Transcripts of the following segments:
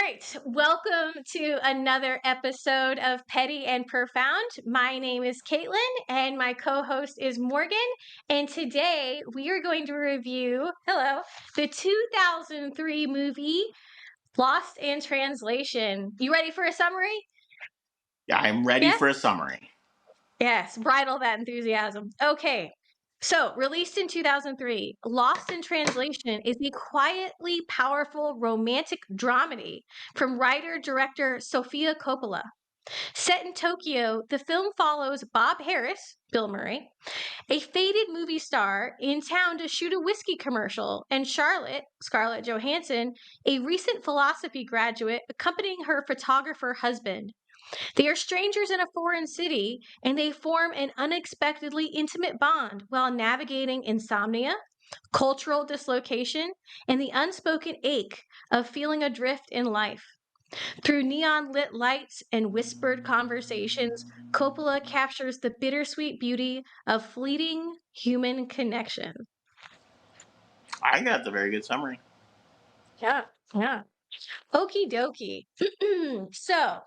right. Welcome to another episode of Petty and Profound. My name is Caitlin and my co-host is Morgan. And today we are going to review, the 2003 movie Lost in Translation. You ready for a summary? Yeah, I'm ready Yeah? for a summary. Yes, bridle that enthusiasm. Okay. So, released in 2003, Lost in Translation is a quietly powerful romantic dramedy from writer-director Sofia Coppola. Set in Tokyo, the film follows Bob Harris, Bill Murray, a faded movie star in town to shoot a whiskey commercial, and Charlotte, Scarlett Johansson, a recent philosophy graduate accompanying her photographer husband. They are strangers in a foreign city, and they form an unexpectedly intimate bond while navigating insomnia, cultural dislocation, and the unspoken ache of feeling adrift in life. Through neon lit lights and whispered conversations, Coppola captures the bittersweet beauty of fleeting human connection. I think that's a very good summary. Yeah, yeah. Okie dokie. So,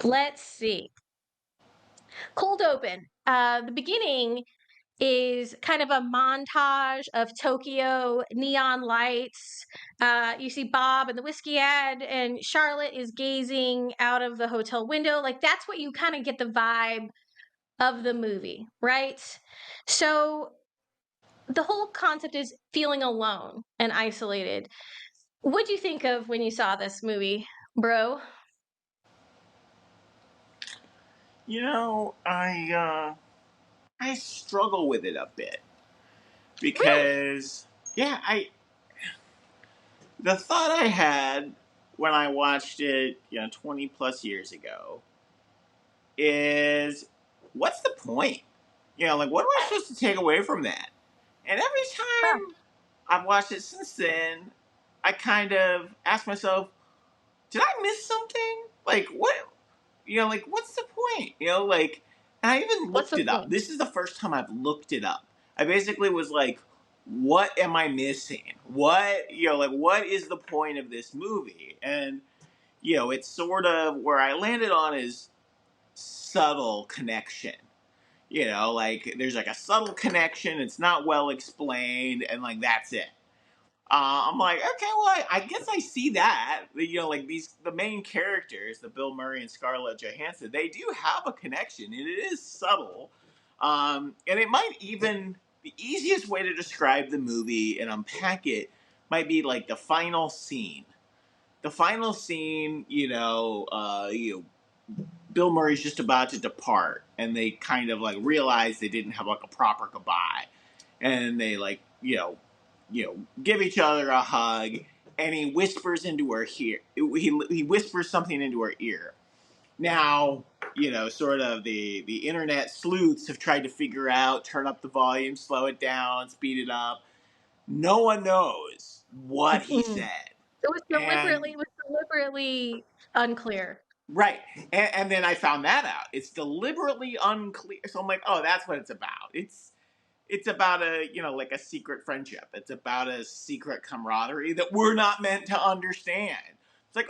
let's see. Cold open. The beginning is kind of a montage of Tokyo neon lights. You see Bob in the whiskey ad, and Charlotte is gazing out of the hotel window. Like, that's what you kind of get the vibe of the movie, right? So, the whole concept is feeling alone and isolated. What'd you think of when you saw this movie, bro? I struggle with it a bit Really? because the thought I had when I watched it, 20 plus years ago is what's the point? Like what am I supposed to take away from that? And every Huh. time I've watched it since then, I kind of ask myself, did I miss something? Like what? Like what's the point? And I even What's looked the it up. point? This is the first time I've looked it up. I basically was like, what am I missing? What is the point of this movie? And it's sort of where I landed on is subtle connection. Like there's like a subtle connection. It's not well explained, and like that's it. I'm like, okay, well, I guess I see that. Like the main characters, the Bill Murray and Scarlett Johansson, they do have a connection, and it is subtle. And it might even the easiest way to describe the movie and unpack it might be like the final scene. The final scene, Bill Murray's just about to depart, and they kind of like realize they didn't have like a proper goodbye, and they like give each other a hug, and he whispers into her ear. He whispers something into her ear. Now, sort of the internet sleuths have tried to figure out, turn up the volume, slow it down, speed it up. No one knows what he Mm-mm. said. It And was deliberately unclear. right. And then I found that out. It's deliberately unclear. So I'm like, oh, that's what it's about. It's about like a secret friendship. It's about a secret camaraderie that we're not meant to understand. It's like,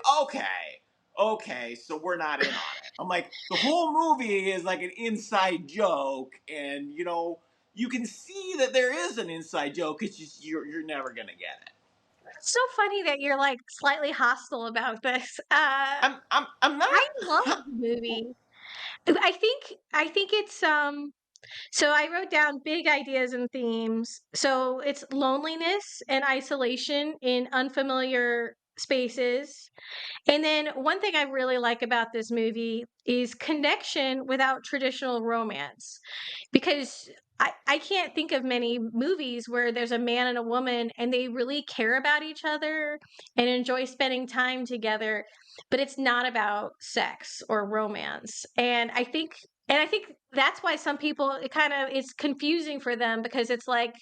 okay, so we're not in on it. I'm like, the whole movie is like an inside joke, and you can see that there is an inside joke. It's just you're never gonna get it. It's so funny that you're like slightly hostile about this. I'm not. I love the movie. I think it's so I wrote down big ideas and themes. So it's loneliness and isolation in unfamiliar spaces. And then one thing I really like about this movie is connection without traditional romance. Because I can't think of many movies where there's a man and a woman and they really care about each other and enjoy spending time together, but it's not about sex or romance. And I think that's why some people it kind of it's confusing for them because it's like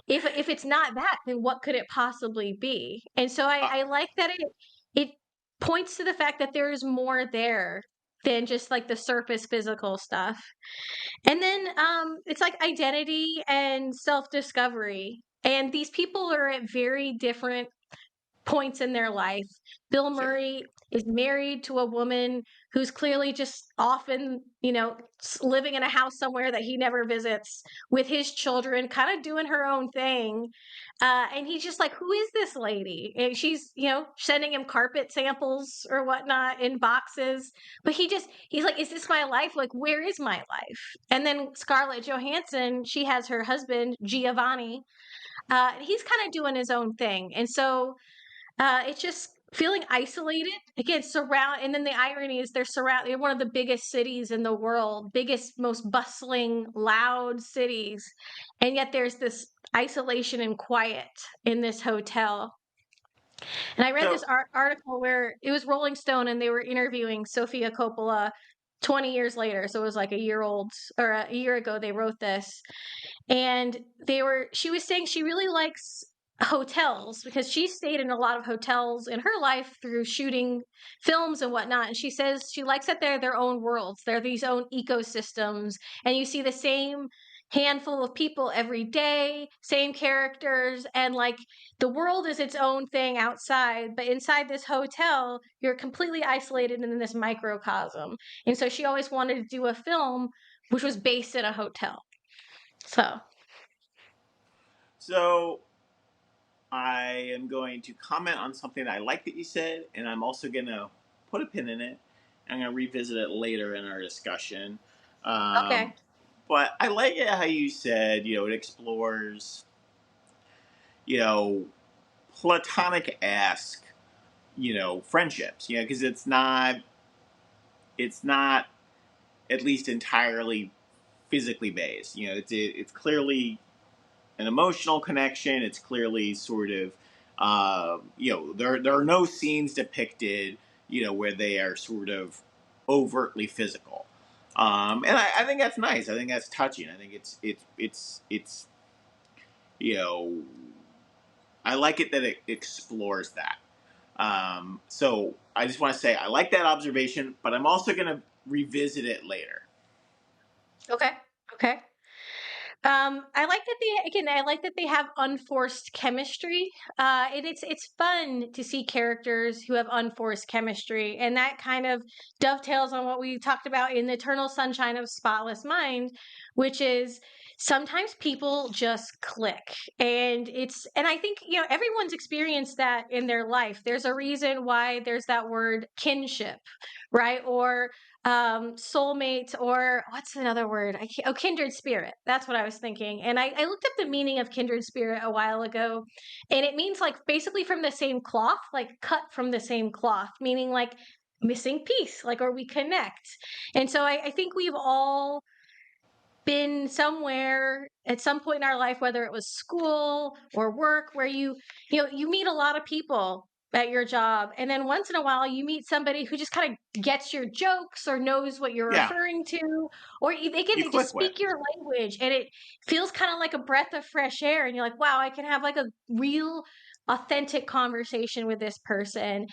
if it's not that, then what could it possibly be? And so Uh, I like that it points to the fact that there is more there than just like the surface physical stuff. And then it's like identity and self-discovery. And these people are at very different points in their life. Bill Sure. Murray is married to a woman who's clearly just often, living in a house somewhere that he never visits with his children, kind of doing her own thing. And he's just like, who is this lady? And she's, sending him carpet samples or whatnot in boxes. But he's like, is this my life? Like, where is my life? And then Scarlett Johansson, she has her husband, Giovanni. He's kind of doing his own thing. And so it's just feeling isolated again, and then the irony is they're one of the biggest cities in the world, biggest, most bustling, loud cities, and yet there's this isolation and quiet in this hotel. And I read So this article where it was Rolling Stone, and they were interviewing Sofia Coppola 20 years later, so it was like a year ago they wrote this, and she was saying she really likes hotels because she stayed in a lot of hotels in her life through shooting films and whatnot. And she says she likes that they're their own worlds, they're these own ecosystems, and you see the same handful of people every day, same characters, and like the world is its own thing outside, but inside this hotel you're completely isolated in this microcosm. And so she always wanted to do a film which was based in a hotel. so I am going to comment on something that I like that you said, and I'm also going to put a pin in it. I'm going to revisit it later in our discussion. Um, Okay. but I like it how you said, it explores, you know, platonic-esque, friendships, because it's not at least entirely physically based. It's clearly an emotional connection. It's clearly sort of, there are no scenes depicted, where they are sort of overtly physical. And I think that's nice. I think that's touching. I think it's you know, I like it that it explores that. So I just want to say I like that observation, but I'm also going to revisit it later. Okay. Okay. I like that they have unforced chemistry. And it's fun to see characters who have unforced chemistry, and that kind of dovetails on what we talked about in the Eternal Sunshine of Spotless Mind, which is sometimes people just click, and I think everyone's experienced that in their life. There's a reason why there's that word kinship, right? Or soulmate, or what's another word? Kindred spirit. That's what I was thinking. And I looked up the meaning of kindred spirit a while ago, and it means like basically from the same cloth, like cut from the same cloth, meaning like missing piece, like, or we connect. And so I think we've all been somewhere at some point in our life, whether it was school or work, where you meet a lot of people at your job, and then once in a while you meet somebody who just kind of gets your jokes or knows what you're Yeah, referring to, or you they just click with. speak your language, and it feels kind of like a breath of fresh air, and you're like, wow, I can have like a real authentic conversation with this person.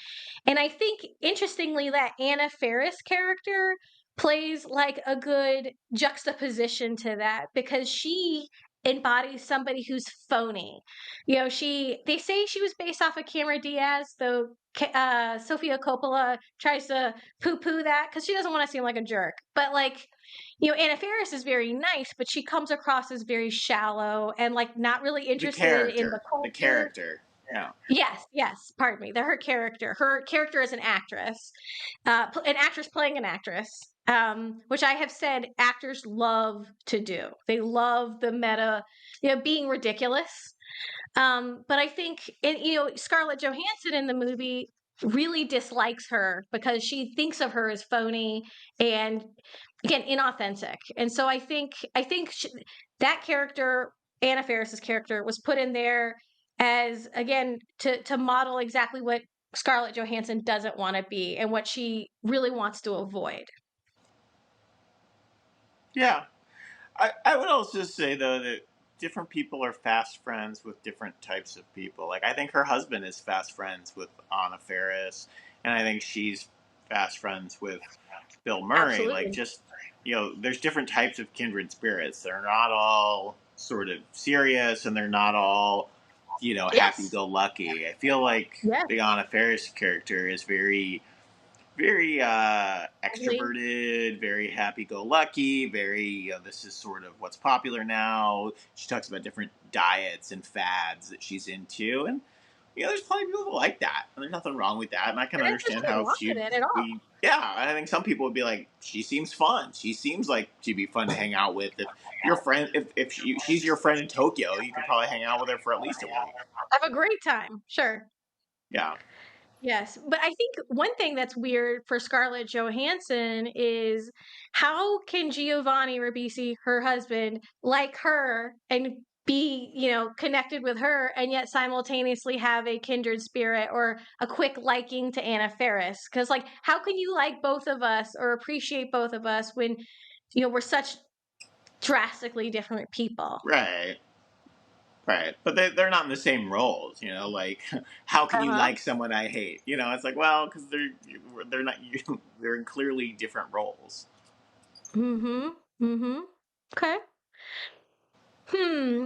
And I think interestingly that Anna Faris character plays like a good juxtaposition to that, because she embodies somebody who's phony. They say she was based off of Cameron Diaz, though Sofia Coppola tries to poo-poo that because she doesn't want to seem like a jerk. But like, Anna Faris is very nice, but she comes across as very shallow and like not really The interested in the character. The culture. character. Yeah. Yes, yes. Pardon me. Her character. Her character is an actress, an actress playing an actress. Which I have said actors love to do. They love the meta, being ridiculous. But I think, Scarlett Johansson in the movie really dislikes her because she thinks of her as phony and, again, inauthentic. And so that character, Anna Faris's character, was put in there as, again, to model exactly what Scarlett Johansson doesn't want to be and what she really wants to avoid. Yeah. I would also say though that different people are fast friends with different types of people. Like I think her husband is fast friends with Anna Faris, and I think she's fast friends with Bill Murray. Like Absolutely. just there's different types of kindred spirits. They're not all sort of serious, and they're not all Yes. happy-go-lucky. I feel like Yes. the Anna Faris character is very Lovely. extroverted, very happy-go-lucky, very this is sort of what's popular now. She talks about different diets and fads that she's into, and there's plenty of people who like that, and there's nothing wrong with that. And I can There's understand nothing how wrong with she'd it at all. be. Yeah, I think some people would be like, she seems fun. She seems like she'd be fun to hang out with. If your friend, if she's your friend in Tokyo, you could probably hang out with her for at least a week. Have a great time. Sure. Yeah, Yes, but I think one thing that's weird for Scarlett Johansson is how can Giovanni Ribisi, her husband, like her and be, connected with her and yet simultaneously have a kindred spirit or a quick liking to Anna Faris? Because, like, how can you like both of us or appreciate both of us when, we're such drastically different people? right. Right, but they're not in the same roles, Like, how can you Uh-huh. like someone I hate? It's like, well, because they're not they're in clearly different roles. Mm-hmm. Mm-hmm. Okay.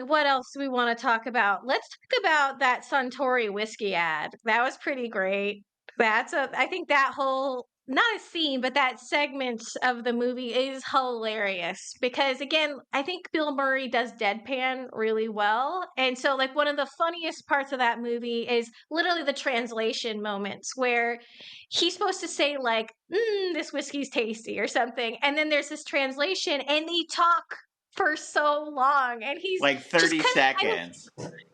What else do we want to talk about? Let's talk about that Suntory whiskey ad. That was pretty great. I think that whole, not a scene, but that segment of the movie is hilarious because, again, I think Bill Murray does deadpan really well. And so, like, one of the funniest parts of that movie is literally the translation moments where he's supposed to say, like, this whiskey's tasty or something. And then there's this translation and they talk for so long, and he's Like just 30 kind of seconds.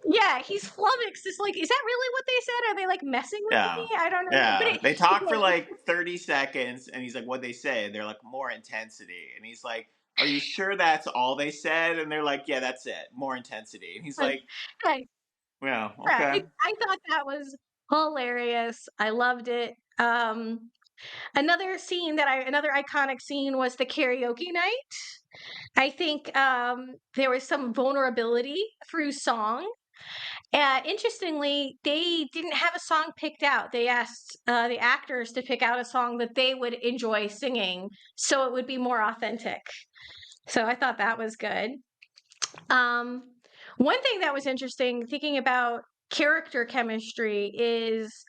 yeah, he's flummoxed. It's like, is that really what they said? Are they like messing with Yeah. me? I don't know. But Yeah. it, They talk for okay, like 30 seconds, and he's like, what'd they say? And they're like, more intensity. And he's like, are you sure that's all they said? And they're like, yeah, that's it. More intensity. And he's like, right, yeah, right. okay. I thought that was hilarious. I loved it. Another iconic scene was the karaoke night. I think there was some vulnerability through song. Interestingly, they didn't have a song picked out. They asked the actors to pick out a song that they would enjoy singing, so it would be more authentic. So I thought that was good. Um, One thing that was interesting, thinking about character chemistry, is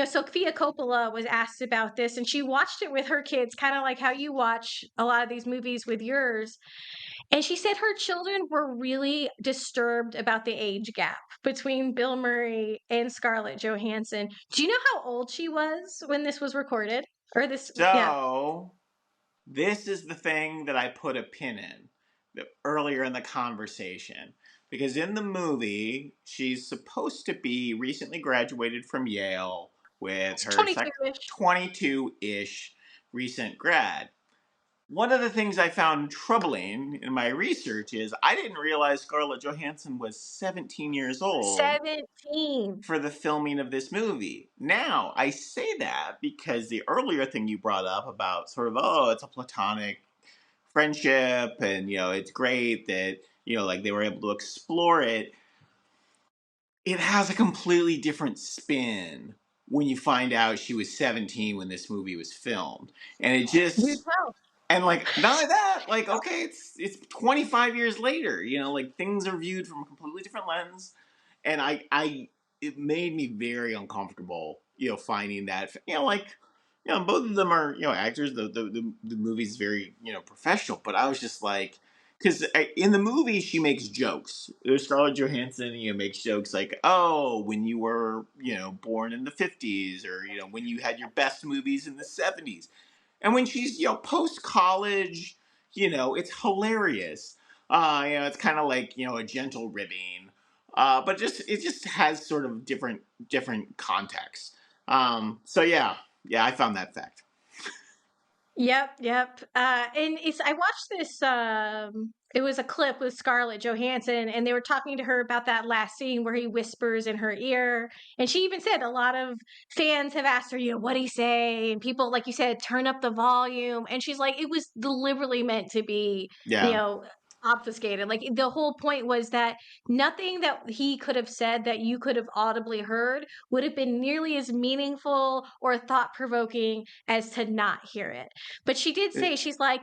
Sofia Coppola was asked about this, and she watched it with her kids, kind of like how you watch a lot of these movies with yours. And she said her children were really disturbed about the age gap between Bill Murray and Scarlett Johansson. Do you know how old she was when this was recorded? Or this, yeah. So this is the thing that I put a pin in earlier in the conversation. Because in the movie, she's supposed to be recently graduated from Yale with It's her 22-ish. 22 ish recent grad. One of the things I found troubling in my research is I didn't realize Scarlett Johansson was 17 years old 17. for the filming of this movie. Now, I say that because the earlier thing you brought up about sort of, oh, it's a platonic friendship and, it's great that, like they were able to explore it. It has a completely different spin when you find out she was 17 when this movie was filmed. And it You just tell. and like not only that, like okay, it's 25 years later, like things are viewed from a completely different lens, and I it made me very uncomfortable, finding that, like, both of them are actors. The movie's very professional, but I was just like. Because in the movie, she makes jokes. Scarlett Johansson, makes jokes like, "Oh, when you were, born in the '50s, or when you had your best movies in the '70s." And when she's, post college, it's hilarious. It's kind of like, a gentle ribbing. But it just has sort of different contexts. So yeah, I found that fact. Yep, yep. And I watched this. It was a clip with Scarlett Johansson, and they were talking to her about that last scene where he whispers in her ear. And she even said a lot of fans have asked her, what do he say? And people, like you said, turn up the volume. And she's like, it was deliberately meant to be, you Yeah. know, obfuscated. Like, the whole point was that nothing that he could have said that you could have audibly heard would have been nearly as meaningful or thought-provoking as to not hear it. But she did say, she's like,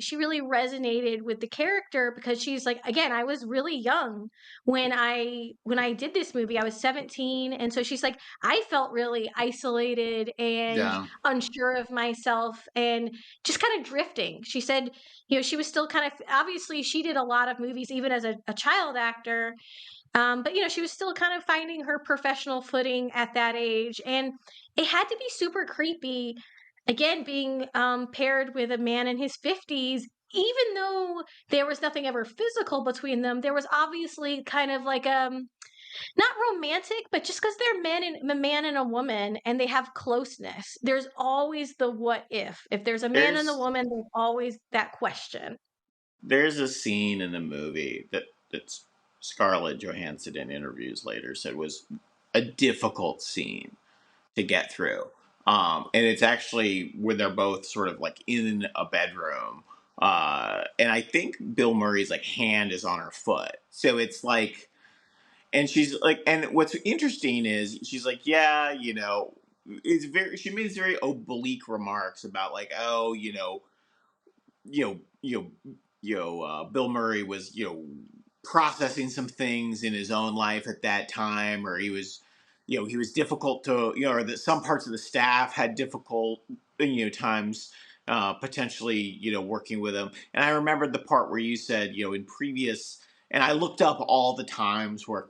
she really resonated with the character because she's like, again, I was really young when I did this movie. I was 17, and so she's like, I felt really isolated and Yeah. unsure of myself and just kind of drifting. She said, she was still kind of, obviously she did a lot of movies even as a child actor. But she was still kind of finding her professional footing at that age. And it had to be super creepy, again, being paired with a man in his 50s. Even though there was nothing ever physical between them, there was obviously kind of like not romantic, but just because they're a man and a woman and they have closeness, there's always the what if. If there's a man and a There's woman, there's always that question. there's a scene in the movie that's Scarlett Johansson in interviews later said was a difficult scene to get through. And it's actually where they're both sort of like in a bedroom. And I think Bill Murray's like hand is on her foot. So it's like, and she's like, and what's interesting is she's like, yeah, she made very oblique remarks about like, oh, you know, you Bill Murray was, processing some things in his own life at that time, or he was difficult to, or that some parts of the staff had difficult, times, potentially, working with him. And I remembered the part where you said, in previous, and I looked up all the times where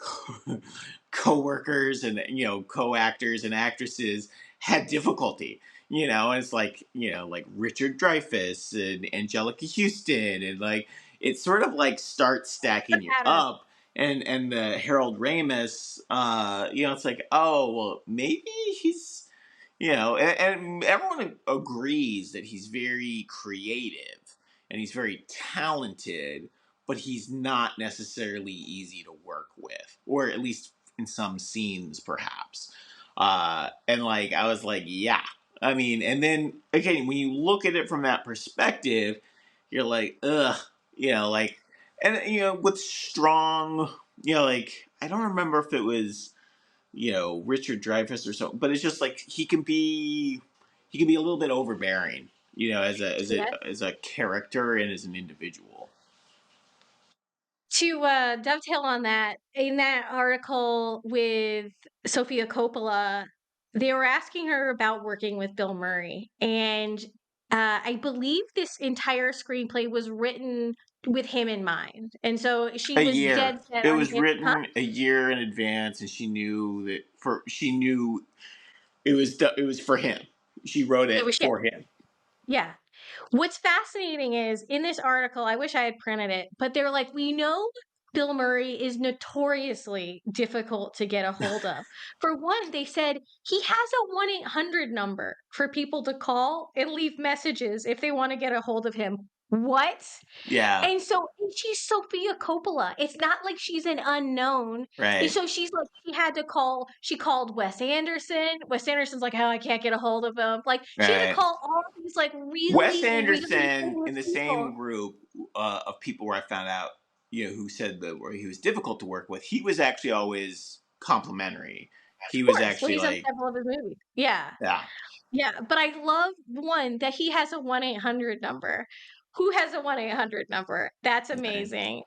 co-workers and, co-actors and actresses had difficulty. And it's like, like Richard Dreyfuss and Angelica Houston, and like it sort of like starts The stacking you pattern. up. And the Harold Ramis, it's like, oh well, maybe he's, and everyone agrees that he's very creative and he's very talented, but he's not necessarily easy to work with, or at least in some scenes, perhaps. And like I was like, yeah. I mean, and then again, when you look at it from that perspective, you're like, ugh, like, and with strong, like I don't remember if it was, Richard Dreyfuss or something, but it's just like he can be a little bit overbearing, as a as a Yeah. as a character and as an individual. To dovetail on that, in that article with Sofia Coppola, they were asking her about working with Bill Murray. And I believe this entire screenplay was written with him in mind. And so she A was year. dead set It on was it. Huh? written a year in advance, and she knew it was for him. She wrote It it was shit. for him. Yeah. What's fascinating is in this article, I wish I had printed it, but they're like, we know Bill Murray is notoriously difficult to get a hold of. For one, they said he has a 1-800 number for people to call and leave messages if they want to get a hold of him. What? Yeah. And so and she's Sofia Coppola. It's not like she's an unknown. And Right. so she called Wes Anderson. Wes Anderson's like, oh, I can't get a hold of him. Like, she had to Right. call all these like Wes really, really Anderson famous in the people. same group of people where I found out, who said that where he was difficult to work with. He was actually always complimentary. He Of was course. Well, actually he's done like, several of his movies. Yeah. yeah, Yeah. But I love one that he has a 1-800 number. Who has a 1-800 number? That's right. amazing.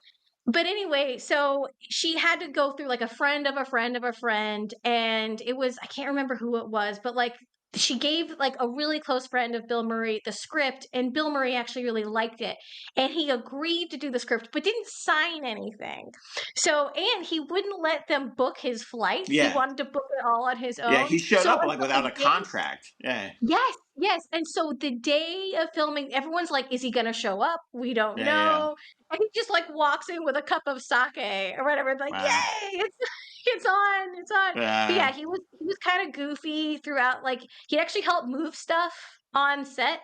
But anyway, so she had to go through like a friend of a friend of a friend, and it was, I can't remember who it was, but like she gave like a really close friend of Bill Murray the script, and Bill Murray actually really liked it. And he agreed to do the script, but didn't sign anything. So, and he wouldn't let them book his flights. He Yeah, wanted to book it all on his yeah. own. He showed So up on like without the a day, contract. Yeah, yes, yes. And so the day of filming, everyone's like, is he going to show up? We don't yeah, yeah. know. And he just like walks in with a cup of sake or whatever, like, Wow. yay, it's it's on, it's on. But yeah, he he was kind of goofy throughout. Like he actually helped move stuff on set.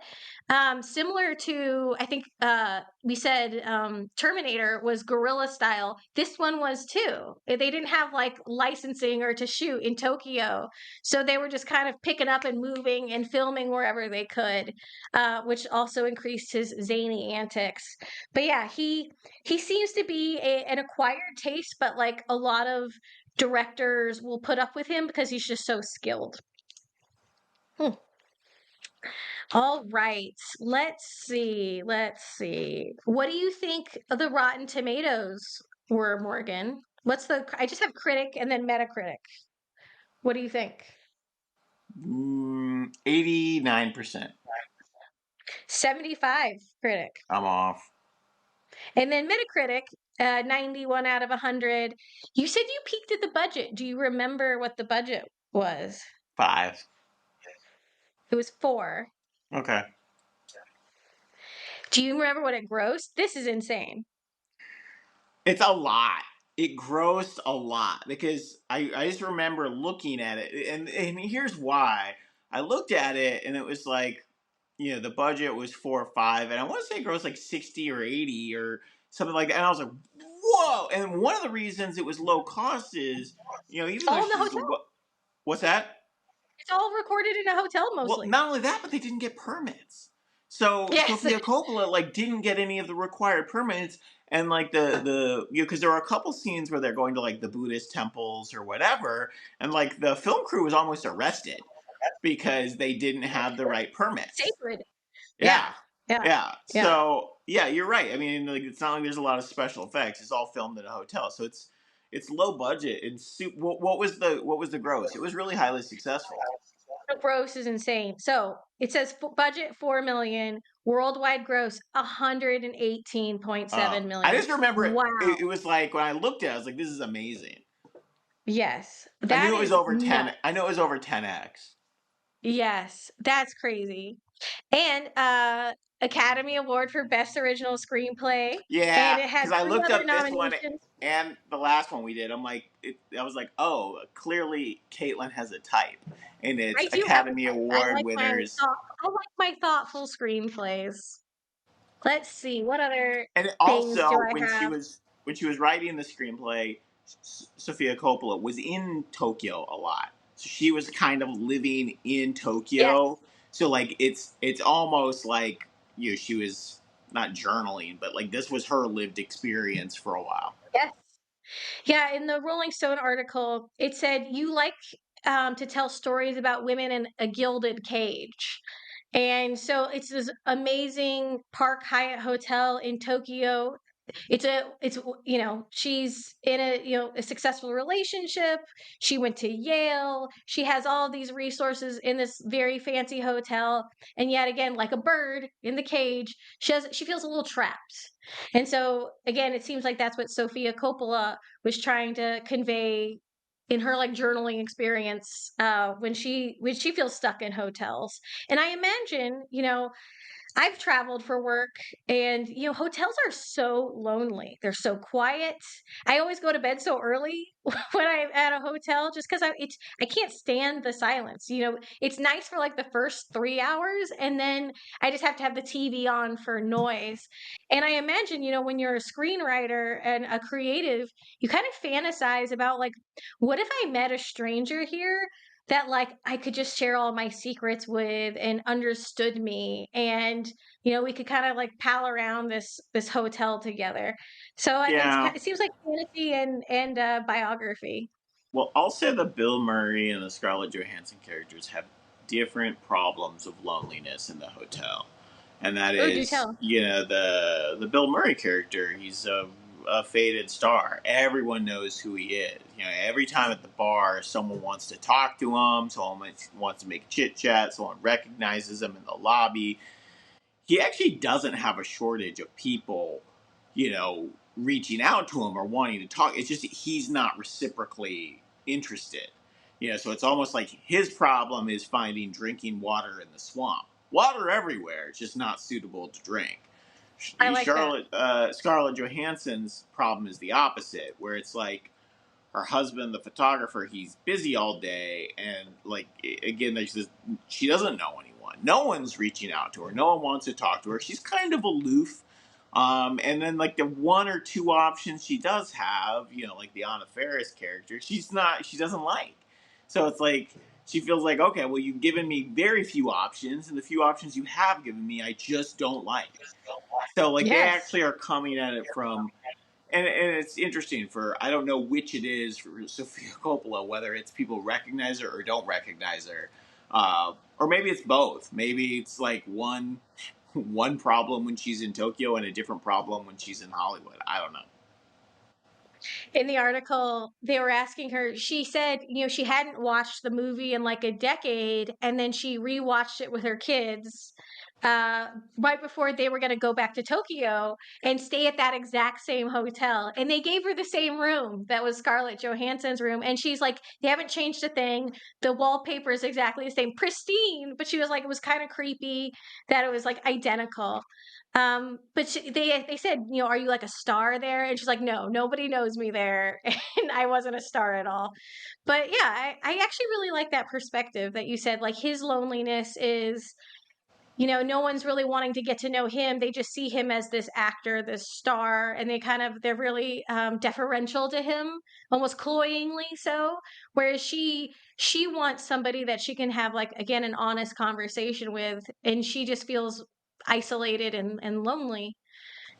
Similar to, I think we said Terminator was guerrilla style. This one was too. They didn't have like licensing or to shoot in Tokyo, so they were just kind of picking up and moving and filming wherever they could, which also increased his zany antics. But yeah, he seems to be an acquired taste, but like a lot of directors will put up with him because he's just so skilled. Hmm. All right. Let's see. Let's see. What do you think of the Rotten Tomatoes were, Morgan? What's the I just have critic and then Metacritic. What do you think? 89%. 75 critic. I'm off. And then Metacritic, 91 out of 100. You said you peaked at the budget. Do you remember what the budget was? 5. It was 4. Okay. Do you remember what it grossed? This is insane. It's a lot. It grossed a lot because I just remember looking at it, and here's why. I looked at it and it was like, the budget was 4 or 5, and I want to say it grossed like 60 or 80 or something like that. And I was like, whoa! And one of the reasons it was low cost is, even though All in the she's hotel. what's that? It's all recorded in a hotel Well, mostly. not only that, but they didn't get permits. So Yes. Sofia Coppola didn't get any of the required permits, and like because there were a couple scenes where they're going to like the Buddhist temples or whatever, and like the film crew was almost arrested because they didn't have the right permits. Sacred. Yeah, Yeah. yeah. So yeah, you're right. I mean, like it's not like there's a lot of special effects. It's all filmed in a hotel, so it's low budget. And what was the gross? It was really highly successful. The gross is insane. So it says budget 4 million, worldwide gross 118.7 I million. just remember Wow. it was like when I looked at it, I was like, this is amazing. Yes. I knew it was over nuts. 10. I know it was over 10x. Yes, that's crazy. And Academy Award for Best Original Screenplay. Yeah, And it had because I 3 looked other up this one nominations. and the last one we did. I was like, oh, clearly Caitlin has a type, and it's I do Academy have Award winners. I like my thoughtful screenplays. Let's see, what other And things do also, I have? when she was writing the screenplay, Sofia Coppola was in Tokyo a lot, so she was kind of living in Yes, Tokyo. So like it's almost like she was not journaling, but like this was her lived experience for a while. yes. Yeah, in the Rolling Stone article, it said you like to tell stories about women in a gilded cage. And so it's this amazing Park Hyatt hotel in Tokyo. She's in a successful relationship. She went to Yale. She has all these resources in this very fancy hotel, and yet again, like a bird in the cage, she feels a little trapped. And so again, it seems like that's what Sofia Coppola was trying to convey in her like journaling experience when she feels stuck in hotels. And I imagine, I've traveled for work, and hotels are so lonely. They're so quiet. I always go to bed so early when I'm at a hotel just cuz I can't stand the silence. It's nice for like the first 3 hours, and then I just have to have the TV on for noise. And I imagine, when you're a screenwriter and a creative, you kind of fantasize about like, what if I met a stranger here that like I could just share all my secrets with and understood me, and we could kind of like pal around this hotel together. So Yeah. it seems like fantasy and biography. Well, I'll say the Bill Murray and the Scarlett Johansson characters have different problems of loneliness in the hotel. And that Oh, do is, tell. the Bill Murray character. He's a faded star. Everyone knows who he is. Every time at the bar, someone wants to talk to him. Someone wants to make chit chat. Someone recognizes him in the lobby. He actually doesn't have a shortage of people, reaching out to him or wanting to talk. It's just that he's not reciprocally interested. So it's almost like his problem is finding drinking water in the swamp. Water everywhere, it's just not suitable to drink. I like that. Scarlett Johansson's problem is the opposite, where it's like, her husband, the photographer, he's busy all day, and like again, there's this. She doesn't know anyone. No one's reaching out to her. No one wants to talk to her. She's kind of aloof. And then like the one or two options she does have, like the Anna Faris character, she's not. She doesn't like. So it's like she feels like, okay, well, you've given me very few options, and the few options you have given me, I just don't like. So like they Yes. actually are coming at it from, and it's interesting for, I don't know which it is for Sofia Coppola, whether it's people recognize her or don't recognize her, or maybe it's both. Maybe it's like one problem when she's in Tokyo and a different problem when she's in Hollywood. I don't know. In the article, they were asking her, she said, she hadn't watched the movie in like a decade, and then she rewatched it with her kids uh right before they were going to go back to Tokyo and stay at that exact same hotel, and they gave her the same room that was Scarlett Johansson's room, and she's like, they haven't changed a thing, the wallpaper is exactly the same, pristine, but she was like, it was kind of creepy that it was like identical. But they said, are you like a star there? And she's like, no, nobody knows me there, and I wasn't a star at all. But yeah, I actually really like that perspective that you said. Like his loneliness is, no one's really wanting to get to know him. They just see him as this actor, this star, and they're really deferential to him, almost cloyingly so. Whereas she wants somebody that she can have, like, again, an honest conversation with, and she just feels isolated and lonely.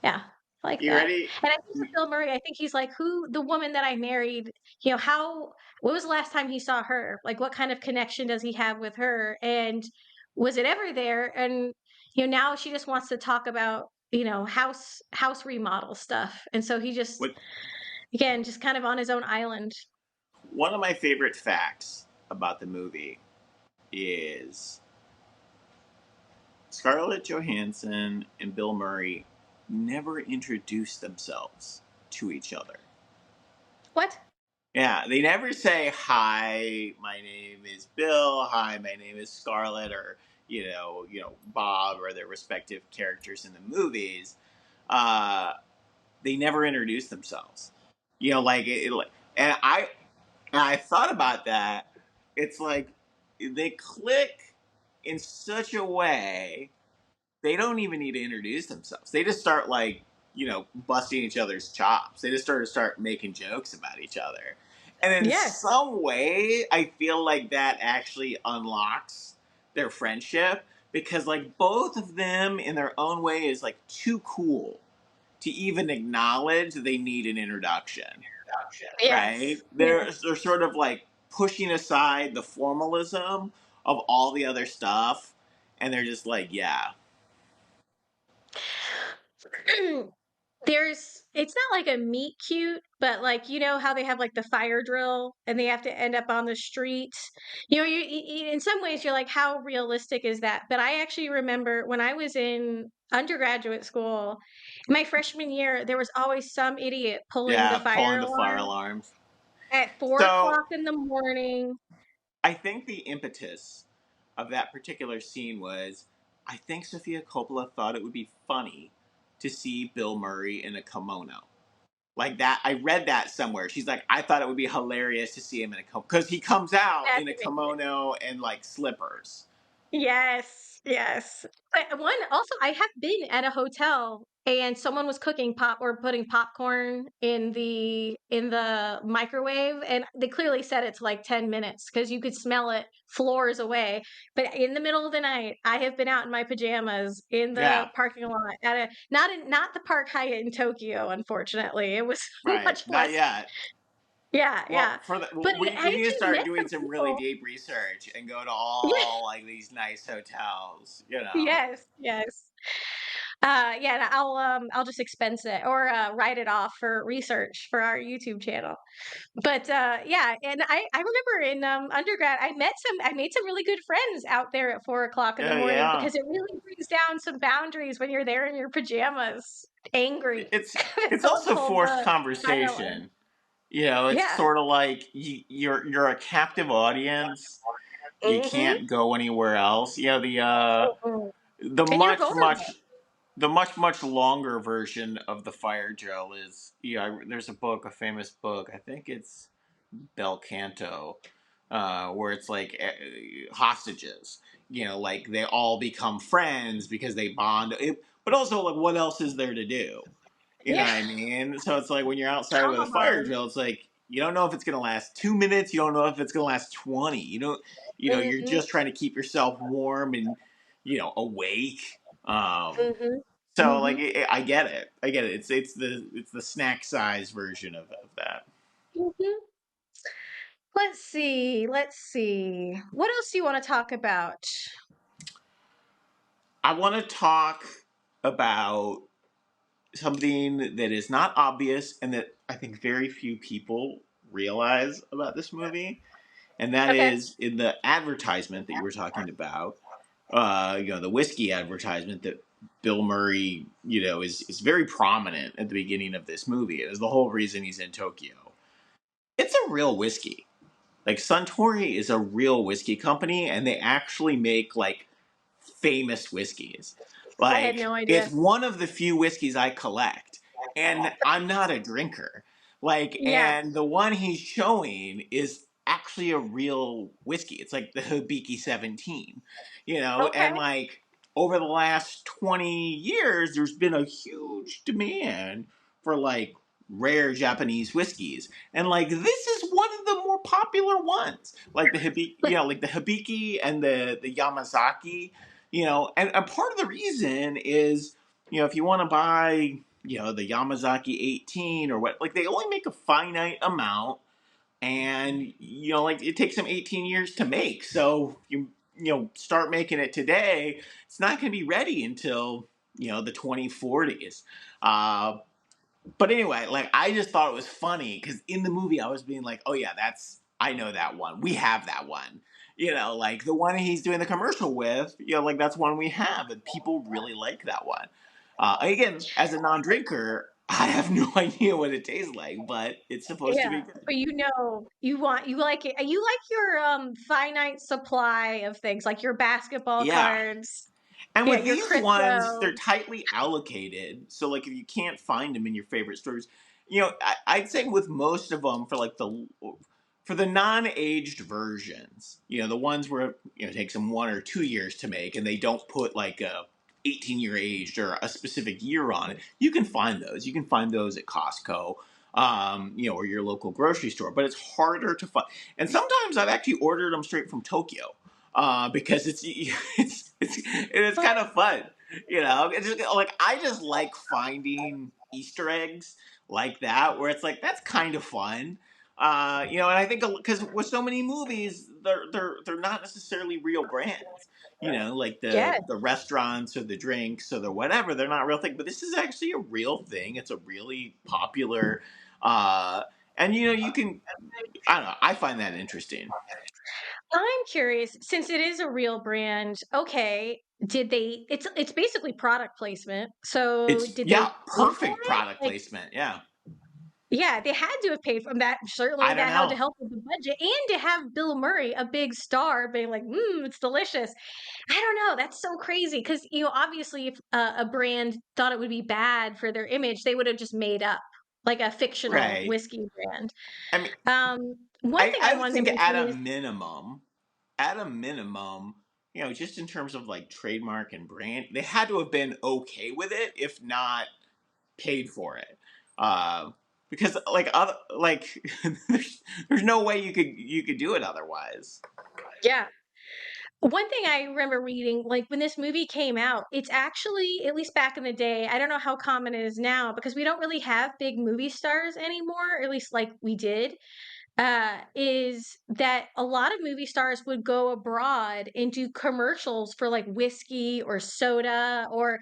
Yeah, I like You that. ready? And I think with Bill Murray, I think he's like, who the woman that I married, what was the last time he saw her? Like, what kind of connection does he have with her? And was it ever there? And, now she just wants to talk about, house remodel stuff. And so he just, What again, just kind of on his own island. One of my favorite facts about the movie is Scarlett Johansson and Bill Murray never introduced themselves to each other. What? Yeah, they never say, "Hi, my name is Bill. Hi, my name is Scarlett," or Bob, or their respective characters in the movies. Uh, they never introduce themselves. Like and I thought about that. It's like they click in such a way they don't even need to introduce themselves. They just start like, busting each other's chops. They just start making jokes about each other. And in Yes. some way, I feel like that actually unlocks their friendship, because like both of them in their own way is like too cool to even acknowledge they need an introduction. Yes. Right? They're Yes. they're sort of like pushing aside the formalism of all the other stuff, and they're just like, yeah. It's not like a meet cute, but like, how they have like the fire drill and they have to end up on the street. In some ways you're like, how realistic is that? But I actually remember when I was in undergraduate school, my freshman year, there was always some idiot pulling the Yeah, fire pulling the fire alarm alarms. at 4 o'clock So in the morning. I think the impetus of that particular scene was, I think Sofia Coppola thought it would be funny to see Bill Murray in a kimono. Like that, I read that somewhere. She's like, I thought it would be hilarious to see him in a kimono, because he comes out That's in a amazing. kimono and like slippers. Yes, yes. But one also, I have been at a hotel and someone was cooking pop or putting popcorn in the microwave, and they clearly set it to like 10 minutes because you could smell it floors away. But in the middle of the night, I have been out in my pajamas in the Yeah, parking lot at a not the Park Hyatt in Tokyo, unfortunately. It was right. much Not less. yet. Yeah, Well, yeah. for the But we I we need to actually start met doing some some really people. deep research and go to Yeah, all like these nice hotels. yes, yes. Yeah, and I'll just expense it or write it off for research for our YouTube channel. But yeah, and I remember in undergrad I made some really good friends out there at 4 o'clock in the Yeah, morning yeah. because it really brings down some boundaries when you're there in your pajamas, angry. It's it's Someone also pulled forced the fire alarm. conversation. It's Yeah. sort of like you're a captive audience. You Mhm. can't go anywhere else. Mhm. The And you're much vulnerable. much the much longer version of the fire drill is, there's a book, a famous book. I think it's Bel Canto, where it's like hostages. You know, like they all become friends because they bond. But also, like, what else is there to do? You know Yeah. what I mean? So it's like when you're outside with a Trauma fire bond. drill, it's like you don't know if it's gonna last 2 minutes. You don't know if it's gonna last 20. You're Hmm. just trying to keep yourself warm and awake. Hmm. So like Hmm. I get it. I get it. It's the snack size version of that. Hmm. Let's see. Let's see. What else do you want to talk about? I want to talk about something that is not obvious and that I think very few people realize about this movie, and that Okay. is in the advertisement that you were talking about. The whiskey advertisement that Bill Murray, is very prominent at the beginning of this movie. It is the whole reason he's in Tokyo. It's a real whiskey. Like Suntory is a real whiskey company, and they actually make like famous whiskeys. I had Like no it's idea. one of the few whiskeys I collect, and I'm not a drinker. Like, Yeah. and the one he's showing is actually a real whiskey. It's like the Hibiki 17, Okay. and like over the last 20 years, there's been a huge demand for like rare Japanese whiskeys. And like this is one of the more popular ones. Like the Hibiki, like the Hibiki and the Yamazaki, and part of the reason is, if you want to buy, the Yamazaki 18 or what, like they only make a finite amount, and like it takes them 18 years to make. So start making it today, it's not going to be ready until the 2040s. But anyway, like I just thought it was funny because in the movie I was being like, oh yeah, I know that one. We have that one. Like the one he's doing the commercial with, like that's one we have, and people really like that one. Again, as a non-drinker, I have no idea what it tastes like, but it's supposed to be Yeah. good. But you like it. You like your finite supply of things, like your basketball Yeah. cards, And yeah, with your these ones, crypto. they're tightly allocated. So, like, if you can't find them in your favorite stores, I'd say with most of them, for the non-aged versions, the ones where it takes them 1 or 2 years to make, and they don't put like a 18-year aged or a specific year on it, you can find those. You can find those at Costco, or your local grocery store. But it's harder to find. And sometimes I've actually ordered them straight from Tokyo, because it's But kind of fun. It's just like I just like finding Easter eggs like that, where it's like that's kind of fun. And I think because with so many movies, they're not necessarily real brands. Like yeah, the restaurants or the drinks or the whatever, they're not real thing. But this is actually a real thing. It's a really popular, uh, and you can. I don't know. I find that interesting. I'm curious, since it is a real brand, okay, did they it's basically product placement. So It's did they yeah, pay for perfect it? product Like, placement. Yeah, yeah, they had to have paid from that. I Certainly don't that had to know. help with the budget. And to have Bill Murray, a big star, being like, it's delicious. I don't know. That's so crazy. Because, obviously, if a brand thought it would be bad for their image, they would have just made up like a fictional Right. whiskey brand. I mean, One I thing I I would wanted to think mention is, at a minimum, just in terms of like trademark and brand, they had to have been okay with it, if not paid for it. Uh, because like other like there's no way you could do it otherwise. yeah. One thing I remember reading, like when this movie came out, it's actually, at least back in the day, I don't know how common it is now because we don't really have big movie stars anymore, or at least like we did. Is that a lot of movie stars would go abroad and do commercials for like whiskey or soda or,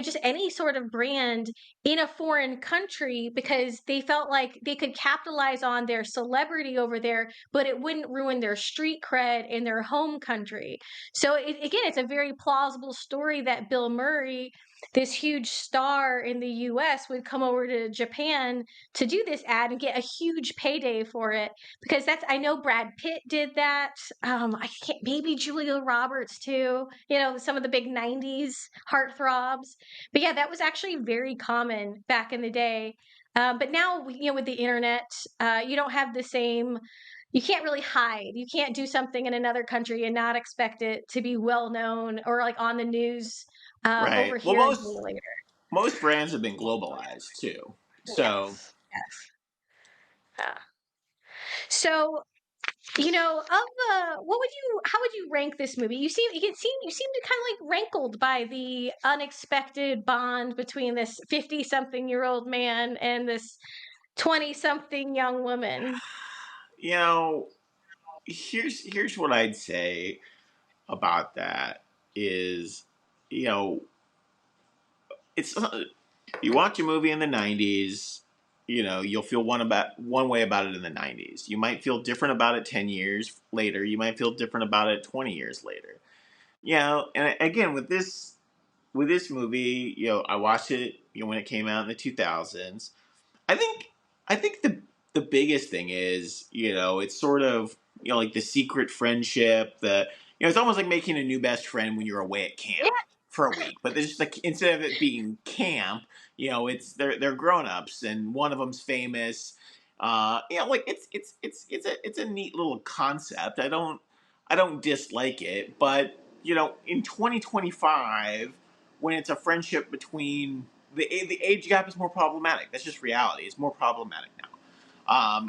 just any sort of brand in a foreign country because they felt like they could capitalize on their celebrity over there, but it wouldn't ruin their street cred in their home country. So, again, it's a very plausible story that Bill Murray, this huge star in the US, would come over to Japan to do this ad and get a huge payday for it because I know Brad Pitt did that. I can't, maybe Julia Roberts too. Some of the big '90s heartthrobs. But yeah, that was actually very common back in the day. But now, with the internet, you don't have the same. You can't really hide. You can't do something in another country and not expect it to be well known or like on the news Right. over Well, here a day later. most brands have been globalized too. So Yes. Yes. Yeah. So, what would you how would you rank this movie? You seem to kind of like rankled by the unexpected bond between this 50-something-year-old man and this 20-something young woman. you know, here's what I'd say about that is, you know, it's you watch a movie in the '90s, you'll feel one way about it in the '90s. You might feel different about it 10 years later. You might feel different about it 20 years later. And again with this movie, I watched it, when it came out in the 2000s. I think I think the biggest thing is, it's sort of, like the secret friendship, it's almost like making a new best friend when you're away at Yeah, camp for a week. But there's just like, instead of it being camp, it's they're grown-ups and one of them's famous. Like it's a neat little concept. I don't dislike it, but in 2025, when it's a friendship between the age gap is more problematic. That's just reality. It's more problematic now.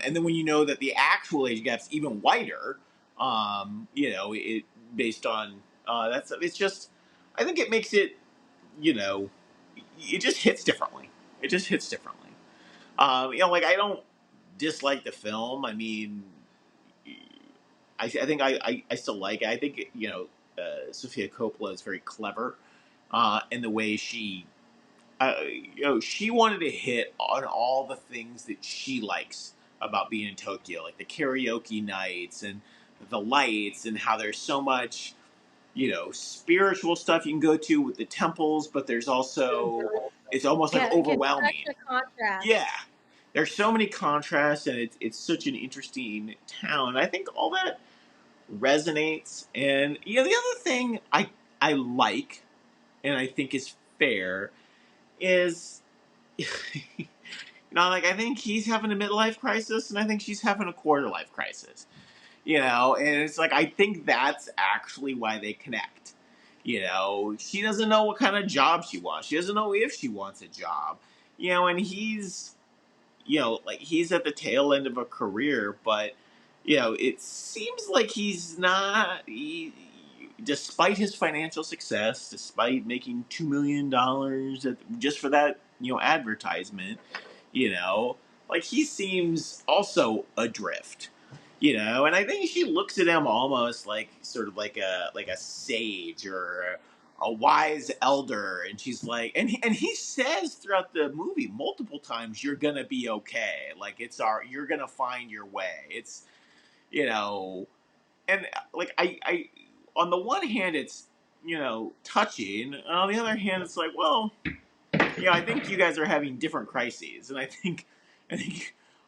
And then when you know that the actual age gap's even wider, it based on that's it's just, I think it makes it, you know it just hits differently. It just hits differently. Like, I don't dislike the film. I mean, I think I still like it. I think Sofia Coppola is very clever in the way she wanted to hit on all the things that she likes about being in Tokyo, like the karaoke nights and the lights, and how there's so much, spiritual stuff you can go to with the temples, but there's also, it's almost like yeah, it gets overwhelming. such a Yeah, contrast. there's so many contrasts, and it's such an interesting town. I think all that resonates, and the other thing I like, and I think is fair, is like, I think he's having a midlife crisis, and I think she's having a quarter life crisis. And it's like, I think that's actually why they connect. She doesn't know what kind of job she wants. She doesn't know if she wants a job. And he's, like, he's at the tail end of a career, but it seems like he's not. Despite his financial success, despite making $2 million just for that advertisement, you know, like, he seems also adrift. And I think she looks at him almost like, sort of like a sage or a wise elder, and she's like, and he says throughout the movie multiple times, "You're gonna be okay. Like, you're gonna find your way." It's you know, and like, I on the one hand, it's touching, and on the other hand, it's like, well, I think you guys are having different crises, and I think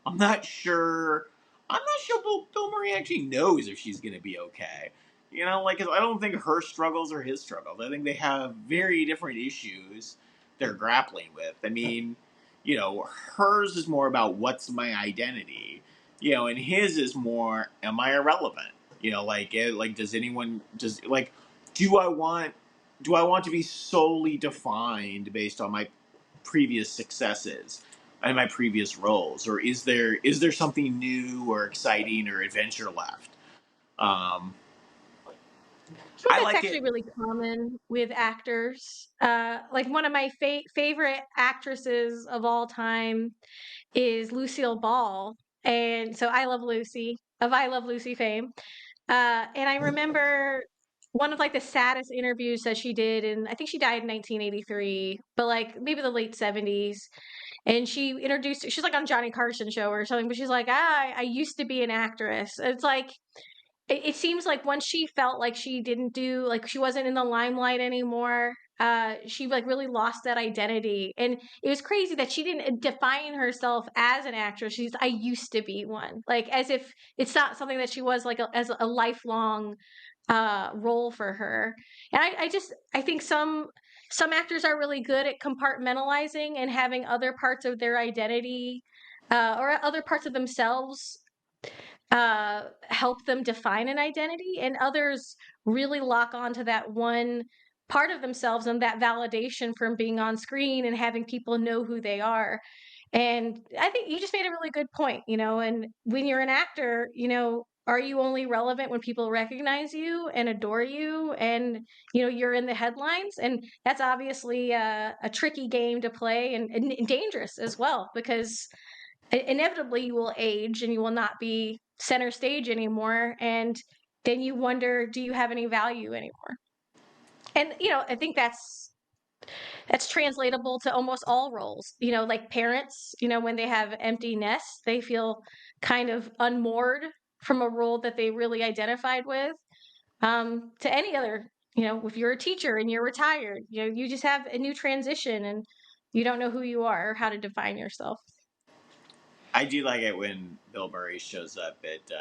I'm not sure. I'm not sure Bill Murray actually knows if she's going to be okay. Like, 'cause I don't think her struggles are his struggles. I think they have very different issues they're grappling with. I mean, hers is more about, what's my identity, and his is more, am I irrelevant? Like, does, like, do I want to be solely defined based on my previous successes and my previous roles, or is there something new or exciting or adventure left? um I think I that's like actually it. really common with actors. Like one of my favorite actresses of all time is Lucille Ball, and so I Love Lucy of I Love Lucy fame. And I remember one of like the saddest interviews that she did, and I think she died in 1983, but like maybe the late 70s. And she's like on Johnny Carson show or something, but she's like, I used to be an actress. It's like, it seems like once she felt like she didn't do like she wasn't in the limelight anymore, she like really lost that identity. And it was crazy that she didn't define herself as an actress. She's, I used to be one, like as if it's not something that she was like as a lifelong role for her. And I think some some actors are really good at compartmentalizing and having other parts of their identity, or other parts of themselves help them define an identity, and others really lock onto that one part of themselves and that validation from being on screen and having people know who they are. And I think you just made a really good point, and when you're an actor, are you only relevant when people recognize you and adore you and you're in the headlines? And that's obviously a tricky game to play, and dangerous as well, because inevitably you will age and you will not be center stage anymore, and then you wonder, do you have any value anymore? And I think that's translatable to almost all roles. Like parents, when they have empty nests, they feel kind of unmoored from a role that they really identified with. To any other, if you're a teacher and you're retired, you just have a new transition and you don't know who you are or how to define yourself. I do like it when Bill Murray shows up at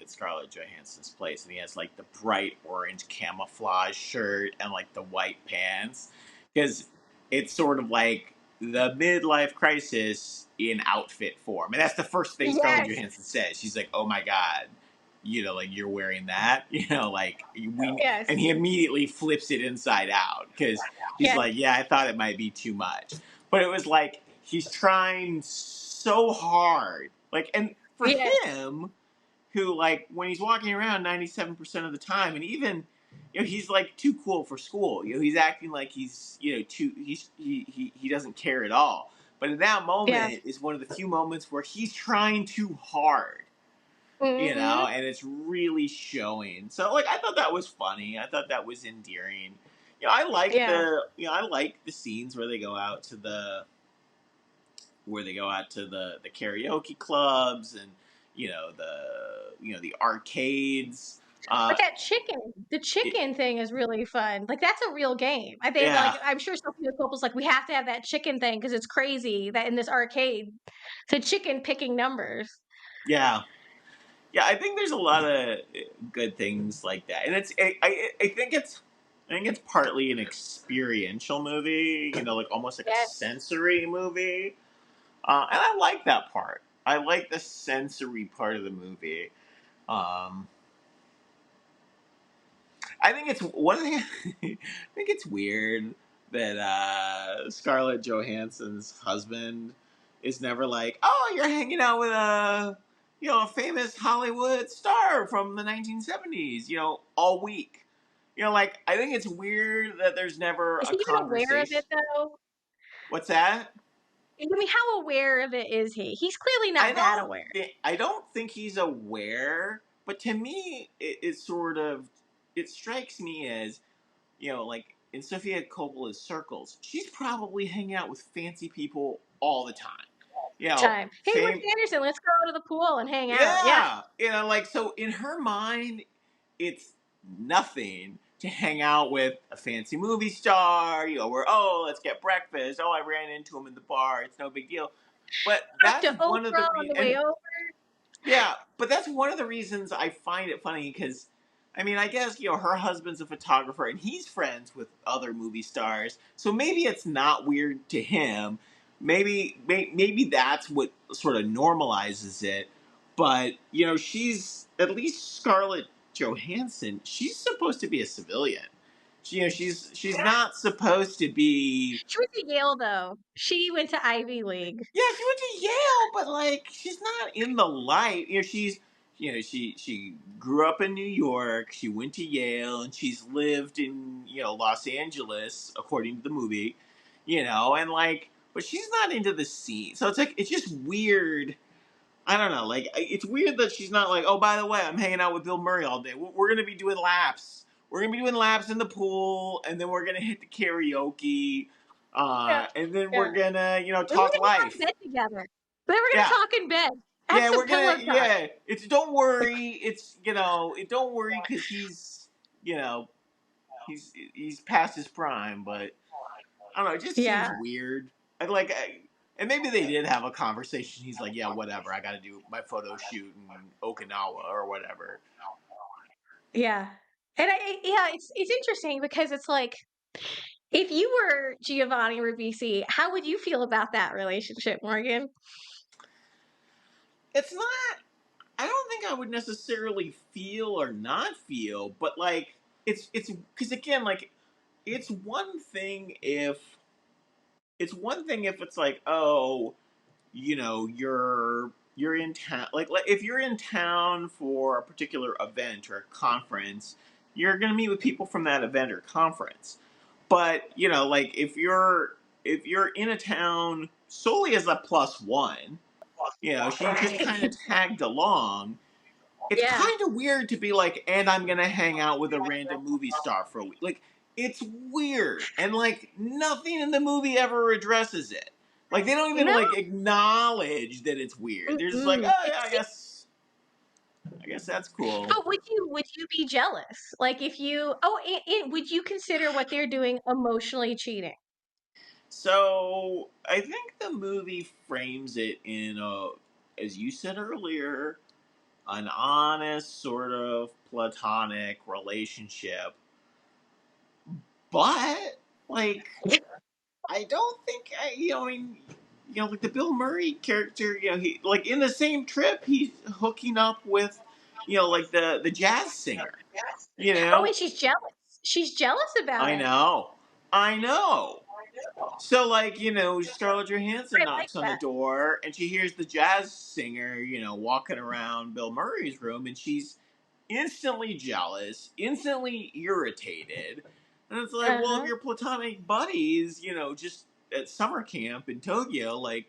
Scarlett Johansson's place, and he has like the bright orange camouflage shirt and like the white pants, because it's sort of like the midlife crisis in outfit form, and that's the first thing Scarlett Yes. Johansson says. She's like, "Oh my god, like you're wearing that, like we." Yes. And he immediately flips it inside out because he's Yes. like, "Yeah, I thought it might be too much," but it was like he's trying so hard, like, and for Yes. him who, like, when he's walking around 97% of the time, and even he's like too cool for school, he's acting like he's too he doesn't care at all, but in that Yeah. moment is one of the few moments where he's trying too hard, Mhm. and it's really showing. So, like, I thought that was funny. I thought that was endearing. I like Yeah. the scenes where they go out to the karaoke clubs, and the arcades. But that chicken the chicken thing is really fun. Like, that's a real game. I think, like, Yeah, I'm sure Sofia Coppola's like, "We have to have that chicken thing because it's crazy that in this arcade, the chicken picking numbers." yeah, yeah. I think there's a lot of good things like that, and I think it's partly an experiential movie. Like almost like a Yes. sensory movie, and I like that part. I like the sensory part of the movie. Um, I think it's one thing. I think it's weird that Scarlett Johansson's husband is never like, "Oh, you're hanging out with a famous Hollywood star from the 1970s," all week. Like, I think it's weird that there's never Is a he even aware of conversation. it, though? What's that? I mean, how aware of it is he? He's clearly not that aware. I don't think he's aware, but to me, it strikes me as like in Sofia Coppola's circles, she's probably hanging out with fancy people all the time. Time. "Hey, Wes Fame. Anderson, let's go to the pool and hang out." Yeah. Yeah, like, so in her mind, it's nothing to hang out with a fancy movie star. Where, oh, let's get breakfast. Oh, I ran into him in the bar. It's no big deal. But Talk that's to one of the Oprah on the way and over. yeah, but that's one of the reasons I find it funny, because, I mean, I guess, her husband's a photographer and he's friends with other movie stars, so maybe it's not weird to him. Maybe that's what sort of normalizes it. But she's, at least Scarlett Johansson. She's supposed to be a civilian. She's not supposed to be. She went to Yale, though. She went to Ivy League. Yeah, she went to Yale, but like she's not in the light. She grew up in New York. She went to Yale, and she's lived in Los Angeles, according to the movie. And like, but she's not into the scene. So it's just weird. I don't know. Like, it's weird that she's not like, oh, by the way, I'm hanging out with Bill Murray all day. We're gonna be doing laps. We're gonna be doing laps in the pool, and then we're gonna hit the karaoke, Yeah. and then we're Yeah. gonna And we're talk gonna go to life. bed together. Then we're gonna Yeah, talk in bed. Have yeah, some we're gonna, pillow talk. yeah. It's don't worry. It's don't worry, because you know he's past his prime, but I don't know. It just seems Yeah. weird. And maybe they did have a conversation. He's like, yeah, whatever. I got to do my photo shoot in Okinawa or whatever. Yeah. And yeah, it's interesting because it's like if you were Giovanni Ribisi, how would you feel about that relationship, Morgan? It's not. I don't think I would necessarily feel or not feel, but like it's because again, like it's one thing if it's like, oh, you're in town, like if you're in town for a particular event or a conference, you're gonna meet with people from that event or conference. But like if you're in a town solely as a plus one, she just Right. kind of tagged along. It's Yeah. kind of weird to be like, and I'm gonna hang out with a random movie star for a week. Like, it's weird, and like nothing in the movie ever addresses it. Like, they don't even No. like acknowledge that it's weird. They're just like, Mm-mm. oh yeah, It's, I guess that's cool. but would you be jealous? Like if you would you consider what they're doing emotionally cheating? So I think the movie frames it in a, as you said earlier, an honest sort of platonic relationship, but like I don't think I mean, like the Bill Murray character, he like in the same trip he's hooking up with, like the jazz singer. You Oh, know, and she's jealous. She's jealous about I it. know, I know. So like Scarlett Johansson I like knocks on the that. door and she hears the jazz singer, walking around Bill Murray's room, and she's instantly jealous, instantly irritated. And it's like, well, if Uh-huh. you're platonic buddies, just at summer camp in Tokyo, like,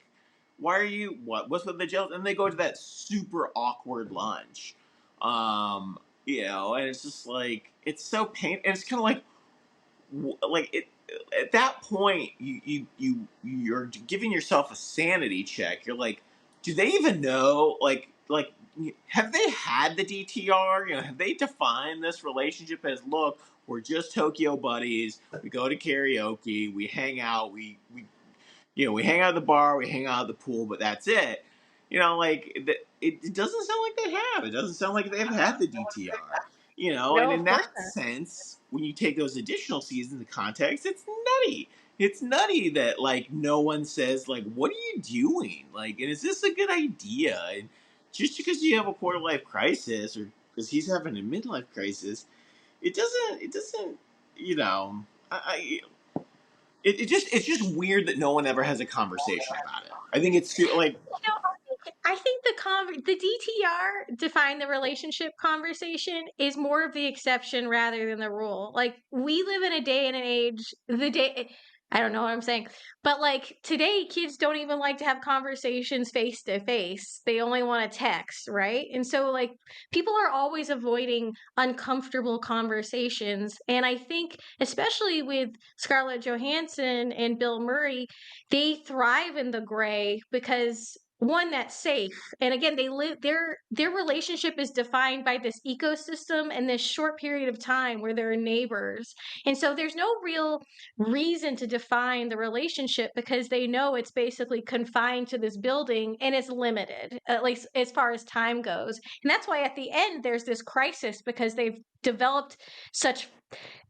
why are you, what's with the jealous? And they go to that super awkward lunch. And it's just like, it's so pain. And it's kind of like it, at that point, you're giving yourself a sanity check. You're like, do they even know? Like, have they had the DTR? Have they defined this relationship as, look, we're just Tokyo buddies. We go to karaoke. We hang out. We hang out at the bar. We hang out at the pool. But that's it. It doesn't sound like they have. It doesn't sound like they've had the DTR. And No, in of course that not. sense, when you take those additional seasons into context, it's nutty. It's nutty that like no one says like, "What are you doing?" Like, and is this a good idea? And just because you have a quarter life crisis, or because he's having a midlife crisis, it doesn't. It doesn't. You know, it's just weird that no one ever has a conversation about it. I think it's like, I think the DTR define the relationship conversation is more of the exception rather than the rule. Like we live in a day and an age, the day I don't know what I'm saying, but like today kids don't even like to have conversations face to face. They only want to text, right? And so like people are always avoiding uncomfortable conversations, and I think especially with Scarlett Johansson and Bill Murray, they thrive in the gray because one, that's safe, and again they live their relationship is defined by this ecosystem and this short period of time where they're neighbors, and so there's no real reason to define the relationship because they know it's basically confined to this building and it's limited, at least as far as time goes. And that's why at the end there's this crisis because they've developed such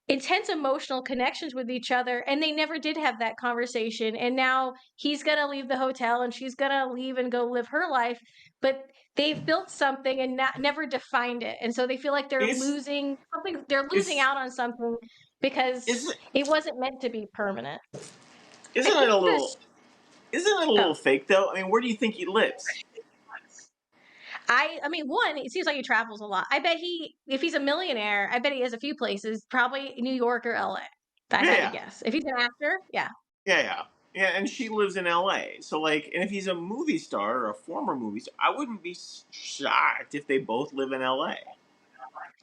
intense emotional connections with each other, and they never did have that conversation, and now he's going to leave the hotel and she's going to leave and go live her life, but they've built something and never defined it, and so they feel like they're it's losing something, they're losing it's out on something because isn't it wasn't meant to be permanent. I isn't it think a this little isn't it a oh little fake though? I mean, where do you think he lives? I mean, one, it seems like he travels a lot. I bet if he's a millionaire, I bet he has a few places, probably New York or LA, if I Yeah, had to yeah, guess. If he's an actor, yeah. yeah, yeah. Yeah, and she lives in LA. So, like, and if he's a movie star or a former movie star, I wouldn't be shocked if they both live in LA.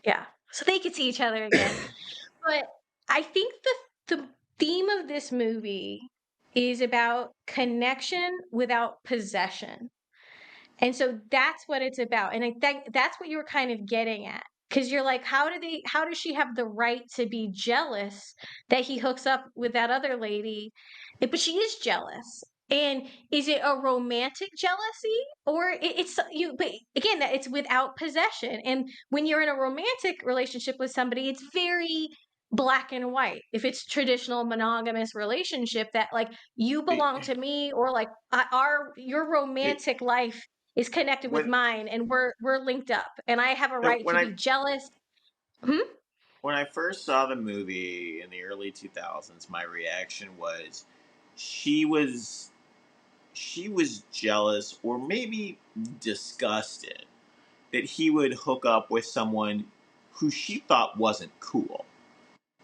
Yeah. So they could see each other again. But I think the theme of this movie is about connection without possession. And so that's what it's about. And I think that's what you were kind of getting at. Because you're like, how does she have the right to be jealous that he hooks up with that other lady? But she is jealous. And is it a romantic jealousy, or it's you? But again, that it's without possession. And when you're in a romantic relationship with somebody, it's very black and white. If it's traditional monogamous relationship, that like you It, belong to me, or like our your it, romantic life is connected with when mine, and we're linked up, and I have a so right to be jealous. Hmm? when I first saw the movie in the early 2000s, my reaction was she was she was jealous or maybe disgusted that he would hook up with someone who she thought wasn't cool.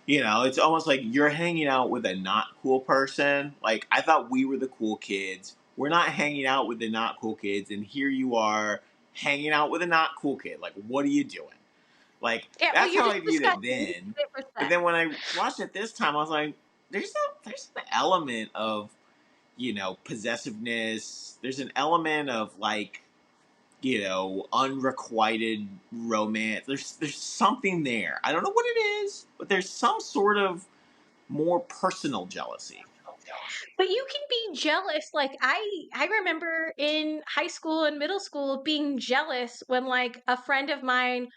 It's almost like you're hanging out with a not cool person. Like, I thought we were the cool kids. We're not hanging out with the not cool kids, and here you are hanging out with a not cool kid. Like, what are you doing? Like, Yeah, well, that's you're how just I viewed it disgusting. then. But 100%. then when I watched it this time, I was like, there's an element of, possessiveness. There's an element of, like, unrequited romance. There's something there. I don't know what it is, but there's some sort of more personal jealousy. But you can be jealous. Like I remember in high school and middle school being jealous when like a friend of mine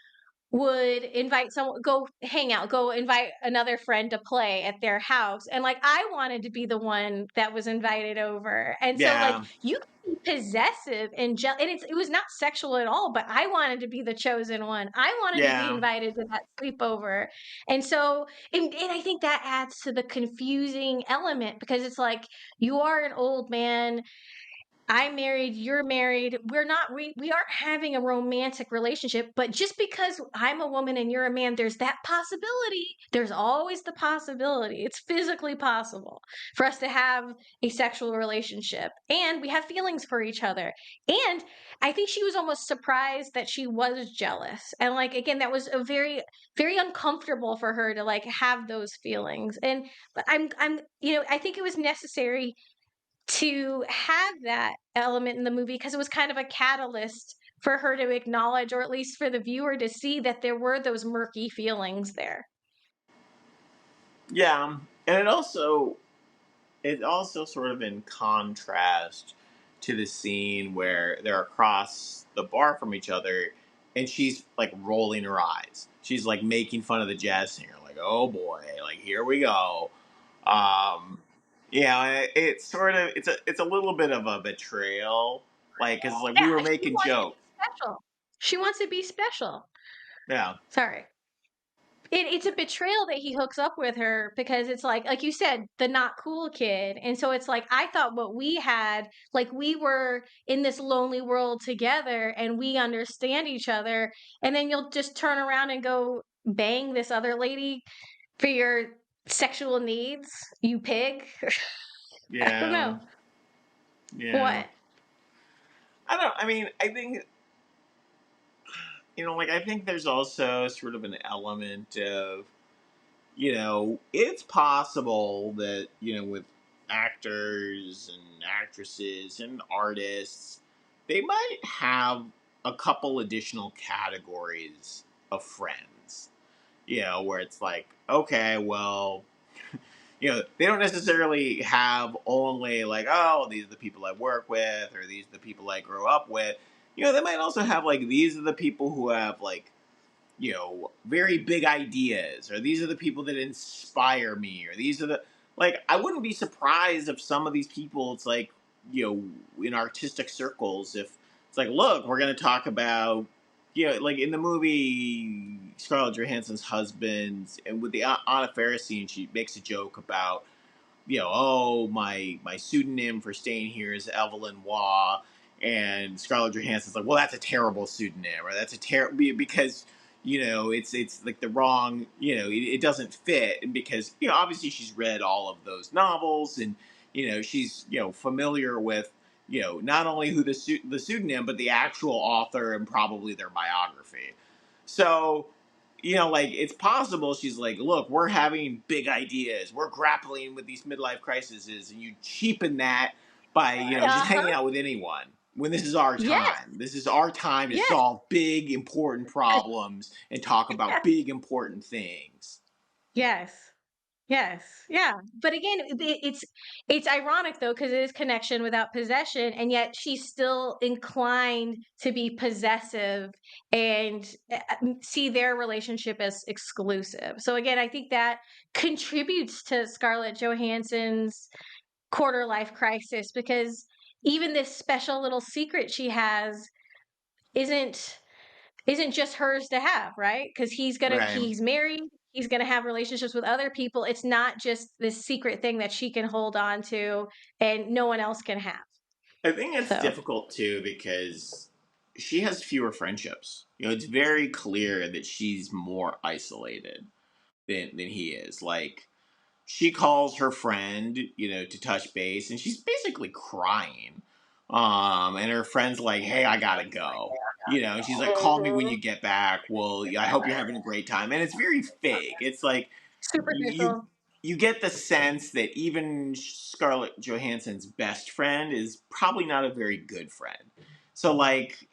would invite someone, go hang out, go invite another friend to play at their house, and like I wanted to be the one that was invited over. And so like Yeah, you can be possessive and and it was not sexual at all, but I wanted to be the chosen one. I wanted to be yeah, invited to that sleepover. And so and I think that adds to the confusing element, because it's like you are an old man, I'm married, you're married. We aren't having a romantic relationship, but just because I'm a woman and you're a man, there's that possibility. There's always the possibility. It's physically possible for us to have a sexual relationship, and we have feelings for each other. And I think she was almost surprised that she was jealous. And like again, that was a very uncomfortable for her to like have those feelings. And but I'm I think it was necessary to have that element in the movie, because it was kind of a catalyst for her to acknowledge, or at least for the viewer to see, that there were those murky feelings there. yeah. And it also sort of in contrast to the scene where they're across the bar from each other, and she's like rolling her eyes. She's like making fun of the jazz singer, like, "Oh boy, like here we go." Um, it's sort of it's a little bit of a betrayal, like because like we Yeah, were she making wants to joke. be special. She wants to be special. Yeah, Sorry. It's a betrayal that he hooks up with her, because it's like you said, the not cool kid. And so it's like, I thought what we had, like we were in this lonely world together and we understand each other. And then you'll just turn around and go bang this other lady for your sexual needs, you pig. I don't yeah, know. yeah. What? I don't. I mean, I think like I think there's also sort of an element of it's possible that, with actors and actresses and artists, they might have a couple additional categories of friends, where it's like, okay, well, they don't necessarily have only like, oh, these are the people I work with or these are the people I grew up with. They might also have like, these are the people who have like, very big ideas, or these are the people that inspire me, or these are the like. I wouldn't be surprised if some of these people, it's like, in artistic circles, if it's like, look, we're going to talk about, like in the movie Scarlett Johansson's husband, and with the Anna Faris scene, she makes a joke about, oh, my pseudonym for staying here is Evelyn Waugh, and Scarlett Johansson's like, well, that's a terrible pseudonym, or that's a terrible, because it's like the wrong, it doesn't fit, and because obviously she's read all of those novels, and she's familiar with not only who the pseudonym, but the actual author and probably their biography. So like it's possible she's like, look, we're having big ideas, we're grappling with these midlife crises, and you cheapen that by just Uh-huh. hanging out with anyone, when this is our Yes. time. This is our time to Yes. solve big important problems and talk about big important things. Yes. Yes, yeah, but again, it's ironic though because it is connection without possession, and yet she's still inclined to be possessive and see their relationship as exclusive. So again, I think that contributes to Scarlett Johansson's quarter life crisis because even this special little secret she has isn't isn't just hers to have, right? Because Right. he's married, he's gonna have relationships with other people. It's not just this secret thing that she can hold on to and no one else can have. I think it's So, difficult too because she has fewer friendships. It's very clear that she's more isolated than he is. Like, she calls her friend, to touch base, and she's basically crying. And her friend's like, "Hey, I gotta go." And she's like, "Call me when mhm, you get back. Well, I hope you're having a great time." And it's very fake. It's like you superficial. you get the sense that even Scarlett Johansson's best friend is probably not a very good friend. So, like,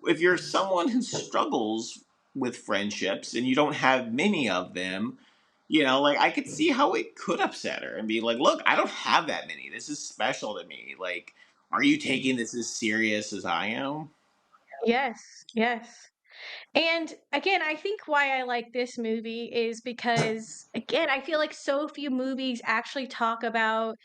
if you're someone who struggles with friendships and you don't have many of them, like, I could see how it could upset her and be like, "Look, I don't have that many. This is special to me. Like, are you taking this as serious as I am?" Yes, yes. And again, I think why I like this movie is because again, I feel like so few movies actually talk about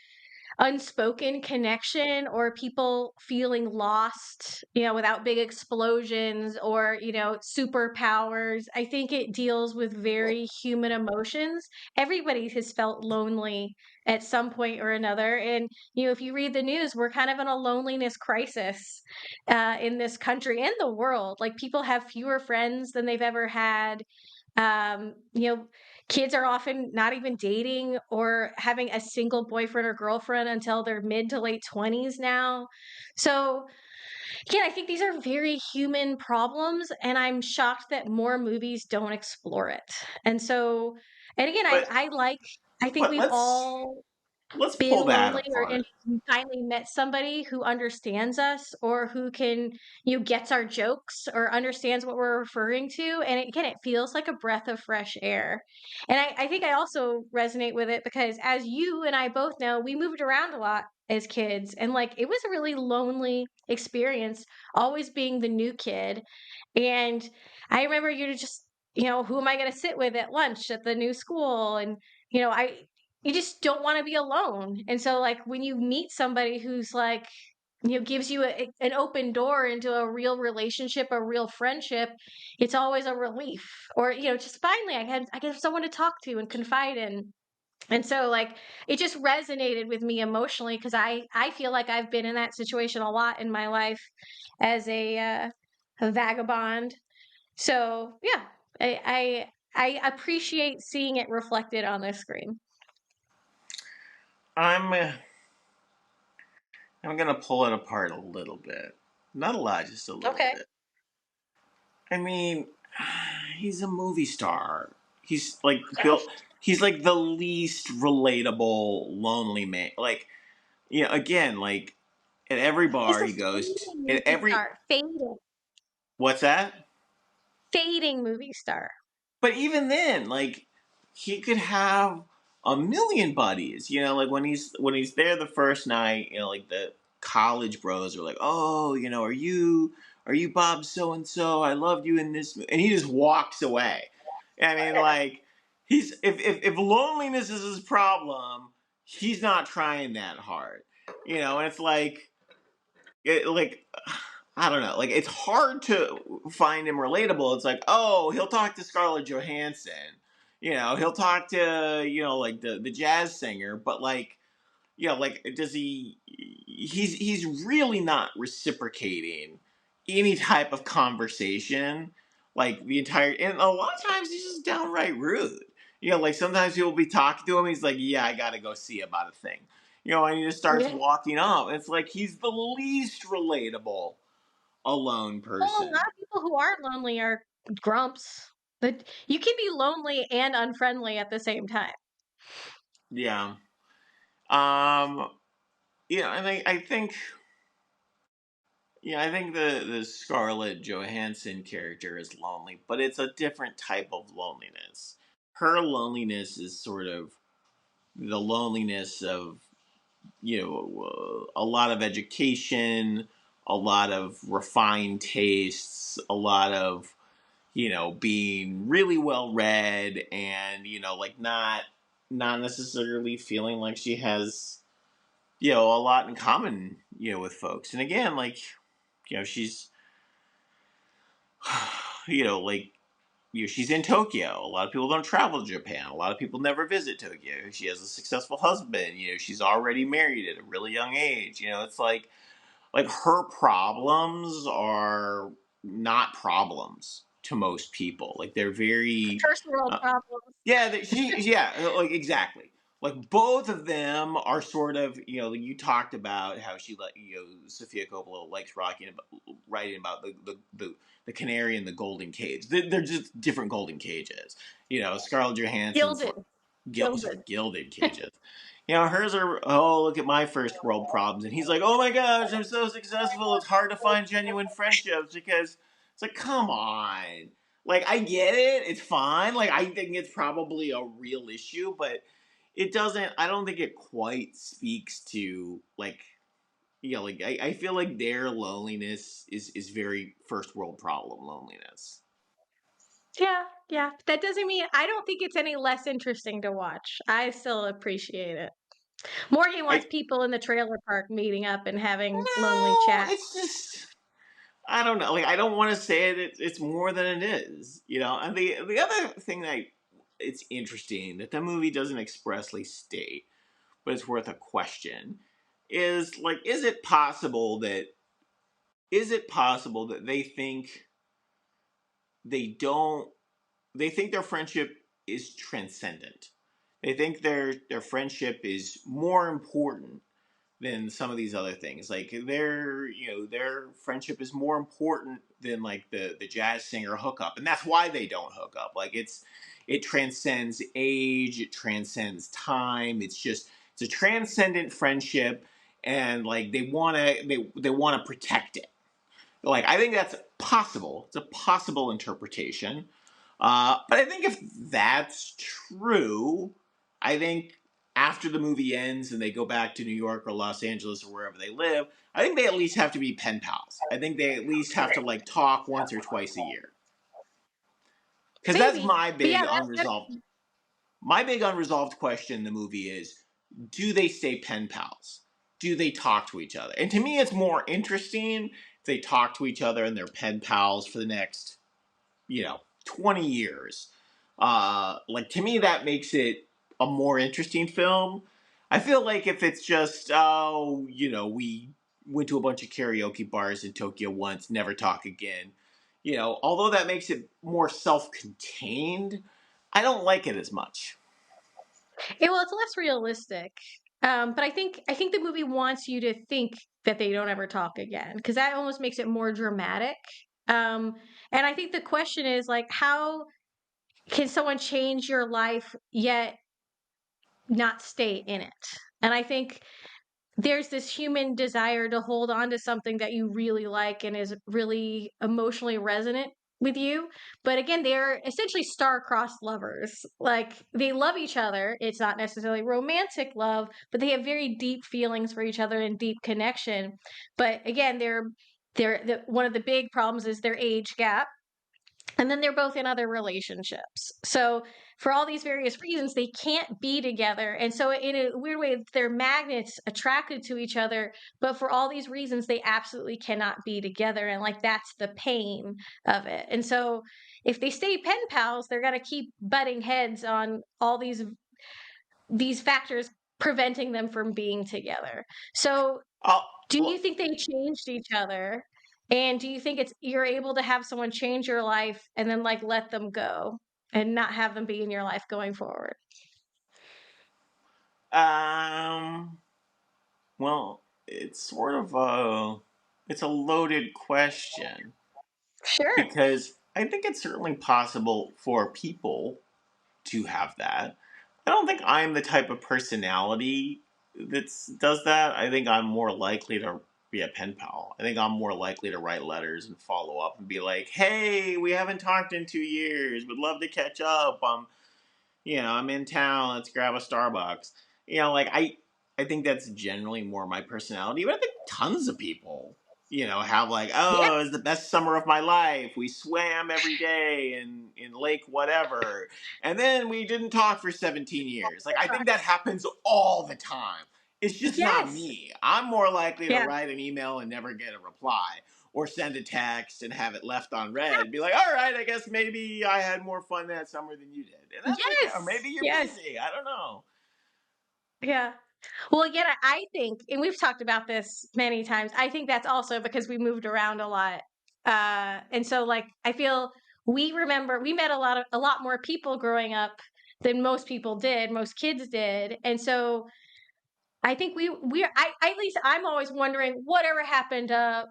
unspoken connection or people feeling lost, without big explosions or, superpowers. I think it deals with very human emotions. Everybody has felt lonely at some point or another. And, if you read the news, we're kind of in a loneliness crisis in this country and the world. Like people have fewer friends than they've ever had. um you know Kids are often not even dating or having a single boyfriend or girlfriend until their mid to late 20s now. So again, I think these are very human problems and I'm shocked that more movies don't explore it. And so, and again, But I think but we've let's all let's been pull that lonely or apart. finally met somebody who understands us or who can, gets our jokes or understands what we're referring to. And again, it feels like a breath of fresh air. And I think I also resonate with it because as you and I both know, we moved around a lot as kids. And like it was a really lonely experience, always being the new kid. And I remember you to just, who am I going to sit with at lunch at the new school? And, I, you just don't want to be alone. And so, like, when you meet somebody who's like, gives you an open door into a real relationship, a real friendship, it's always a relief. Or, just finally, I have someone to talk to and confide in. And so, like, it just resonated with me emotionally because I feel like I've been in that situation a lot in my life as a vagabond. So yeah, I appreciate seeing it reflected on the screen. I'm I'm gonna pull it apart a little bit. Not a lot, just a little Okay. bit. I mean, he's a movie star. He's like built. He's like the least relatable lonely man. Like, again, like at every He's bar a he goes to, fading at movie every star. Fading. what's that? Fading movie star. But even then, like, he could have a million buddies. Like when he's there the first night, like the college bros are like, "Oh, are you Bob so and so? I loved you in this," and he just walks away. I mean, like, he's if loneliness is his problem, he's not trying that hard. And it's like I don't know, like it's hard to find him relatable. It's like, oh, he'll talk to Scarlett Johansson, he'll talk to like the jazz singer, but like like does he's really not reciprocating any type of conversation, like the entire, and a lot of times he's just downright rude. Like sometimes people will be talking to him, he's like, "Yeah, I gotta go see about a thing," and he just starts Yeah. walking off. It's like he's the least relatable alone Well, a lot person. of people who are lonely are grumps. But you can be lonely and unfriendly at the same time. Yeah. Um. And I think the Scarlett Johansson character is lonely, but it's a different type of loneliness. Her loneliness is sort of the loneliness of, a lot of education, a lot of refined tastes, a lot of, being really well read, and, like not necessarily feeling like she has, a lot in common, with folks. And again, like, she's, like, she's in Tokyo. A lot of people don't travel to Japan. A lot of people never visit Tokyo. She has a successful husband. She's already married at a really young age. It's like her problems are not problems to most people. Like they're very, First world uh, problems. yeah, like exactly. Like both of them are sort of, you talked about how she Sofia Coppola likes writing about the canary in the golden cage. They're just different golden cages. Scarlett Johansson's Gilded. sorry, Gilded. gilded cages. Hers are, oh, look at my first world problems. And he's like, oh my gosh, I'm so successful. It's hard to find genuine friendships because it's like, come on. Like, I get it. It's fine. Like, I think it's probably a real issue, but I don't think it quite speaks to, like, like, I feel like their loneliness is very first world problem loneliness. Yeah, yeah. That doesn't mean I don't think it's any less interesting to watch. I still appreciate it. Morgan wants I, people in the trailer park meeting up and having lonely no, chats. it's just, I don't know. Like, I don't want to say it's more than it is. And the other thing it's interesting that the movie doesn't expressly state, but it's worth a question, is like, is it possible that they don't they think their friendship is transcendent. They think their friendship is more important than some of these other things. Like their friendship is more important than like the jazz singer hookup, and that's why they don't hook up. Like it transcends age, it transcends time. It's a transcendent friendship, and like they want to protect it. Like I think that's possible. It's a possible interpretation. But I think if that's true, I think after the movie ends and they go back to New York or Los Angeles or wherever they live, I think they at least have to be pen pals. I think they at least have to like talk once or twice a year. Because that's Maybe. But yeah, that my big unresolved question in the movie is, do they stay pen pals? Do they talk to each other? And to me, it's more interesting if they talk to each other and they're pen pals for the next, 20 years. Like, to me, that makes it a more interesting film. I feel like if it's just, oh, we went to a bunch of karaoke bars in Tokyo once, never talk again, although that makes it more self contained, I don't like it as much. well, it's less realistic. But I think the movie wants you to think that they don't ever talk again because that almost makes it more dramatic. Um, and I think the question is like, how can someone change your life yet not stay in it? And I think there's this human desire to hold on to something that you really like and is really emotionally resonant with you. But again, they're essentially star-crossed lovers. Like they love each other. It's not necessarily romantic love, but they have very deep feelings for each other and deep connection. But again, one of the big problems is their age gap, and then they're both in other relationships. So for all these various reasons, they can't be together. And so in a weird way, they're magnets attracted to each other, but for all these reasons, they absolutely cannot be together. And like that's the pain of it. And so if they stay pen pals, they're gonna keep butting heads on all these factors preventing them from being together. So Oh, do you well, think they changed each other? And do you think it's you're able to have someone change your life and then like let them go and not have them be in your life going forward? um, well, it's a loaded question Sure. because I think it's certainly possible for people to have that. I don't think I'm the type of personality that does that. I think I'm more likely to be a pen pal. I think I'm more likely to write letters and follow up and be like, "Hey, we haven't talked in 2 years. Would love to catch up. I'm in town. Let's grab a Starbucks." like I think that's generally more my personality, but I think tons of people, have like, Yeah. oh, it was the best summer of my life. We swam every day in lake whatever, and then we didn't talk for 17 years. Like, I think that happens all the time. It's just not Yes. me. I'm more likely to Yeah. write an email and never get a reply, or send a text and have it left on read and be like, all right, I guess maybe I had more fun that summer than you did, and that's okay. Or Yes. maybe you're Yes. busy. I don't know. Yeah. Well, again, I think, and we've talked about this many times, I think that's also because we moved around a lot. And so like I feel we met a lot more people growing up than most people did, most kids did. And so I think at least I'm always wondering whatever happened to,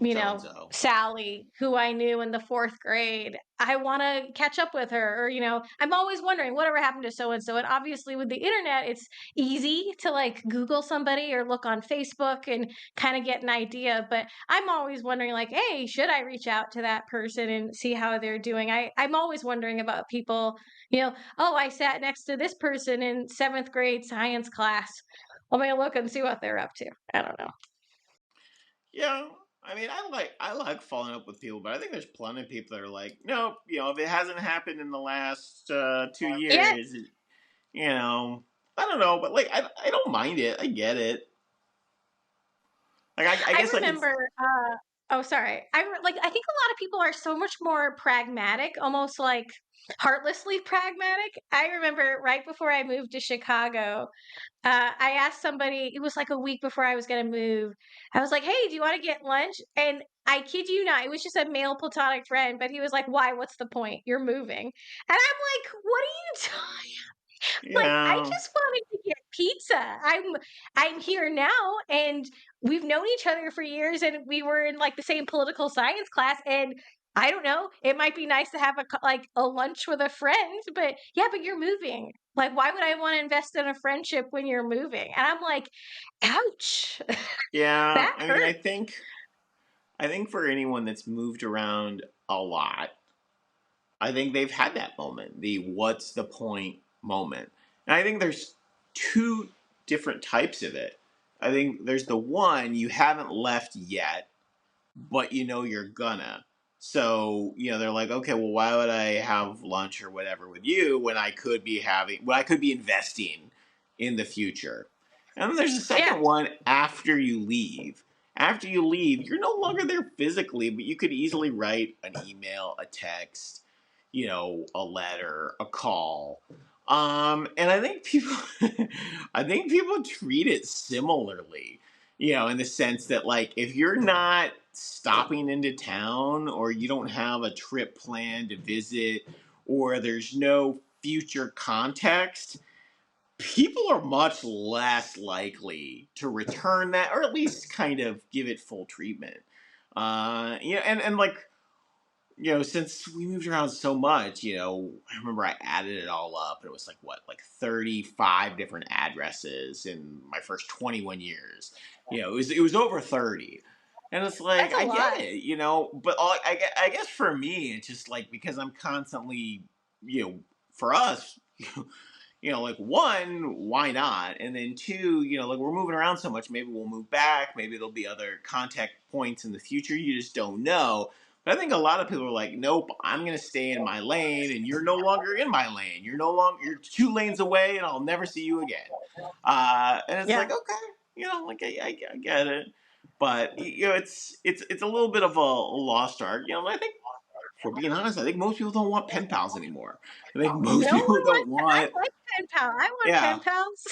So and so. Sally, who I knew in the 4th grade. I want to catch up with her, or, I'm always wondering whatever happened to so and so. And obviously, with the internet, it's easy to like Google somebody or look on Facebook and kind of get an idea. But I'm always wondering, like, hey, should I reach out to that person and see how they're doing? I'm always wondering about people, oh, I sat next to this person in 7th grade science class. Let me look and see what they're up to. I don't know. Yeah, I mean, I like following up with people, but I think there's plenty of people that are like, nope, if it hasn't happened in the last 2 years, Yes. you know, I don't know, but like, I don't mind it. I get it. Like, I I guess I could. remember, oh, sorry. I think a lot of people are so much more pragmatic, almost like heartlessly pragmatic. I remember right before I moved to Chicago, I asked somebody, it was like a week before I was going to move. I was like, hey, do you want to get lunch? And I kid you not, it was just a male platonic friend, but he was like, why? What's the point? You're moving. And I'm like, what are you doing? Like, I Yeah, just wanted to get pizza. I'm here now, and we've known each other for years, and we were in, like, the same political science class, and I don't know, it might be nice to have a lunch with a friend, but yeah, but you're moving. Like, why would I wanna invest in a friendship when you're moving? And I'm like, "Ouch." yeah. That I mean, hurt. I think for anyone that's moved around a lot, I think they've had that moment, the what's the point moment. And I think there's two different types of it. I think there's the one you haven't left yet, but you're gonna. So, they're like, okay, well, why would I have lunch or whatever with you when I could be investing in the future? And then there's the Yeah, second one after you leave. After you leave, you're no longer there physically, but you could easily write an email, a text, a letter, a call. And I think people, I think people treat it similarly, in the sense that, like, if you're not stopping into town, or you don't have a trip planned to visit, or there's no future context, people are much less likely to return that, or at least kind of give it full treatment. And like, since we moved around so much, I remember I added it all up, and it was like, what, like 35 different addresses in my first 21 years. It was over 30. And it's like, that's a I get lot. it, but I guess for me, it's just like, because I'm constantly, for us, like, one, why not? And then two, like, we're moving around so much, maybe we'll move back, maybe there'll be other contact points in the future. You just don't know. But I think a lot of people are like, nope, I'm gonna stay in my lane, and you're no longer in my lane. You're 2 lanes away, and I'll never see you again. And it's like, Yeah. okay, like, I get it, but it's a little bit of a lost art. I think, if we're being honest, I think most people don't want pen pals anymore. I think most No one people don't wants that. I want, like pen pal. I want yeah. pen pals.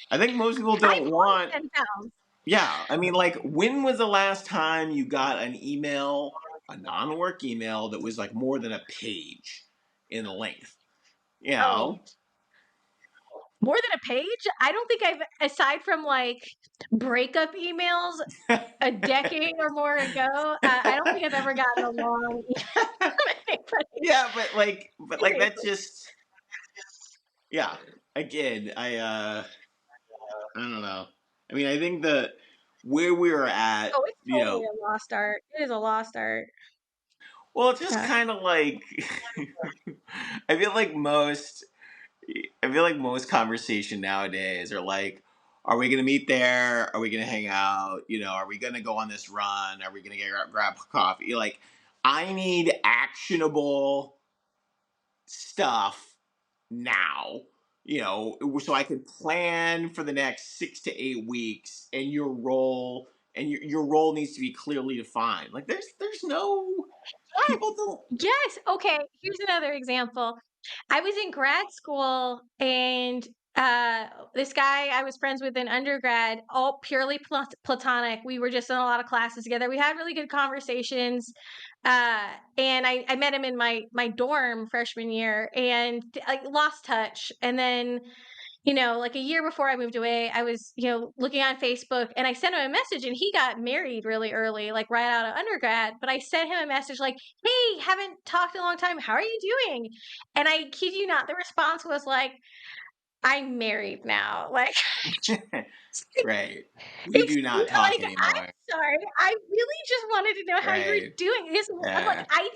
I think most people I don't want want, pen pals. yeah. I mean, like, when was the last time you got an email, a non work email, that was like more than a page in length? You Oh, know? more than a page? I don't think I've, aside from like breakup emails a decade or more ago, I don't think I've ever gotten a long email from anybody. Yeah, but like that Seriously. just, yeah. Again, I don't know. I mean, I think that where we are at, Oh, it's totally a lost art. It is a lost art. well, it's just Yeah. kind of like, I feel like most, I feel like most conversation nowadays are like, are we gonna meet there? Are we gonna hang out? Are we gonna go on this run? Are we gonna grab coffee? Like, I need actionable stuff now. So I can plan for the next 6 to 8 weeks, and your role needs to be clearly defined. Like, there's no Yes. people don't. Yes. Okay. Here's another example. I was in grad school and this guy I was friends with in undergrad, all purely platonic. We were just in a lot of classes together. We had really good conversations. And I met him in my dorm freshman year and like lost touch. And then like a year before I moved away, I was, looking on Facebook and I sent him a message and he got married really early, like right out of undergrad. But I sent him a message like, hey, haven't talked in a long time. How are you doing? And I kid you not, the response was like, I'm married now. Like, Right. We do excuse, not talk like, I'm anymore. sorry. I really just wanted to know how you were Right. doing. I'm like, Yeah.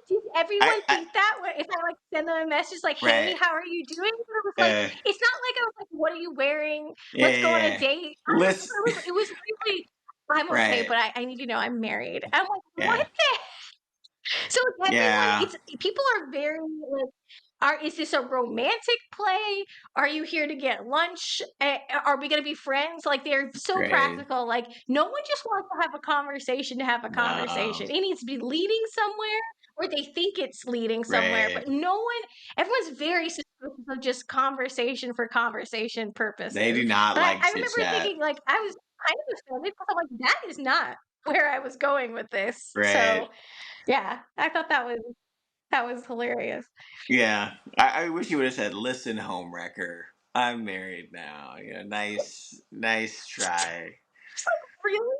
does everyone I think that if I like send them a message like, "Hey, right. how are you doing?" But it was like, Uh, it's not like I was like, "What are you wearing? yeah, Let's go on a yeah. date." Listen. It was really, "I'm okay, Right. but I need to know I'm married." I'm like, "What Yeah. the?" So everyone, Yeah. it's people are very like, is this a romantic play? Are you here to get lunch? Are we going to be friends? Like they're so Right. practical. Like no one just wants to have a conversation to have a No. conversation. It needs to be leading somewhere, or they think it's leading somewhere. Right. But no one, everyone's very suspicious of just conversation for conversation They purposes. do not And I, like I chit remember chat. thinking like I was kind of offended because I'm like that is not where I was going with this. Right. So yeah, I thought that was hilarious. Yeah. I wish you would have said, "Listen, homewrecker. I'm married now." Nice try. Really?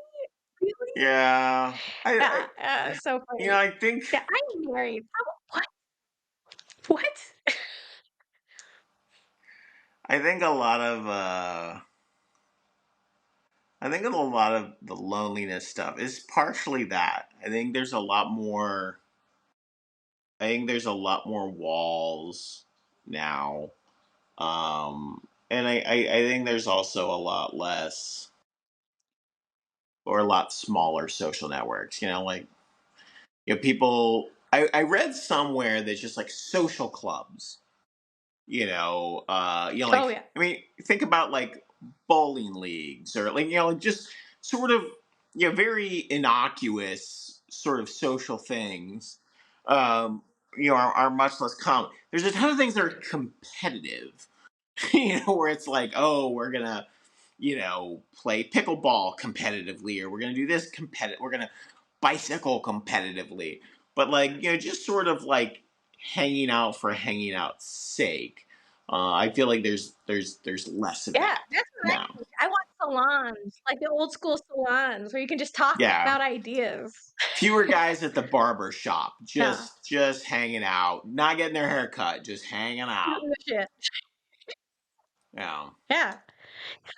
Really? Yeah. Yeah, so funny. I think Yeah, I'm married. Oh, what? What? I think a lot of the loneliness stuff is partially that. I think there's a lot more walls now. And I think there's also a lot less or a lot smaller social networks. Like people. I read somewhere that just like social clubs. Oh, Like, yeah. I mean, think about like bowling leagues or like like just sort of very innocuous sort of social things. Um, are much less common. There's a ton of things that are competitive. Where it's like, oh, we're gonna play pickleball competitively, or we're gonna do this competitive. We're gonna bicycle competitively, but like just sort of like hanging out for hanging out's sake. I feel like there's less of Yeah, that that's what I now. think. I want salons, like the old school salons where you can just talk Yeah, about ideas. fewer guys at the barber shop, Yeah. just hanging out, not getting their hair cut, just hanging out. Shooting the shit. Yeah, Yeah.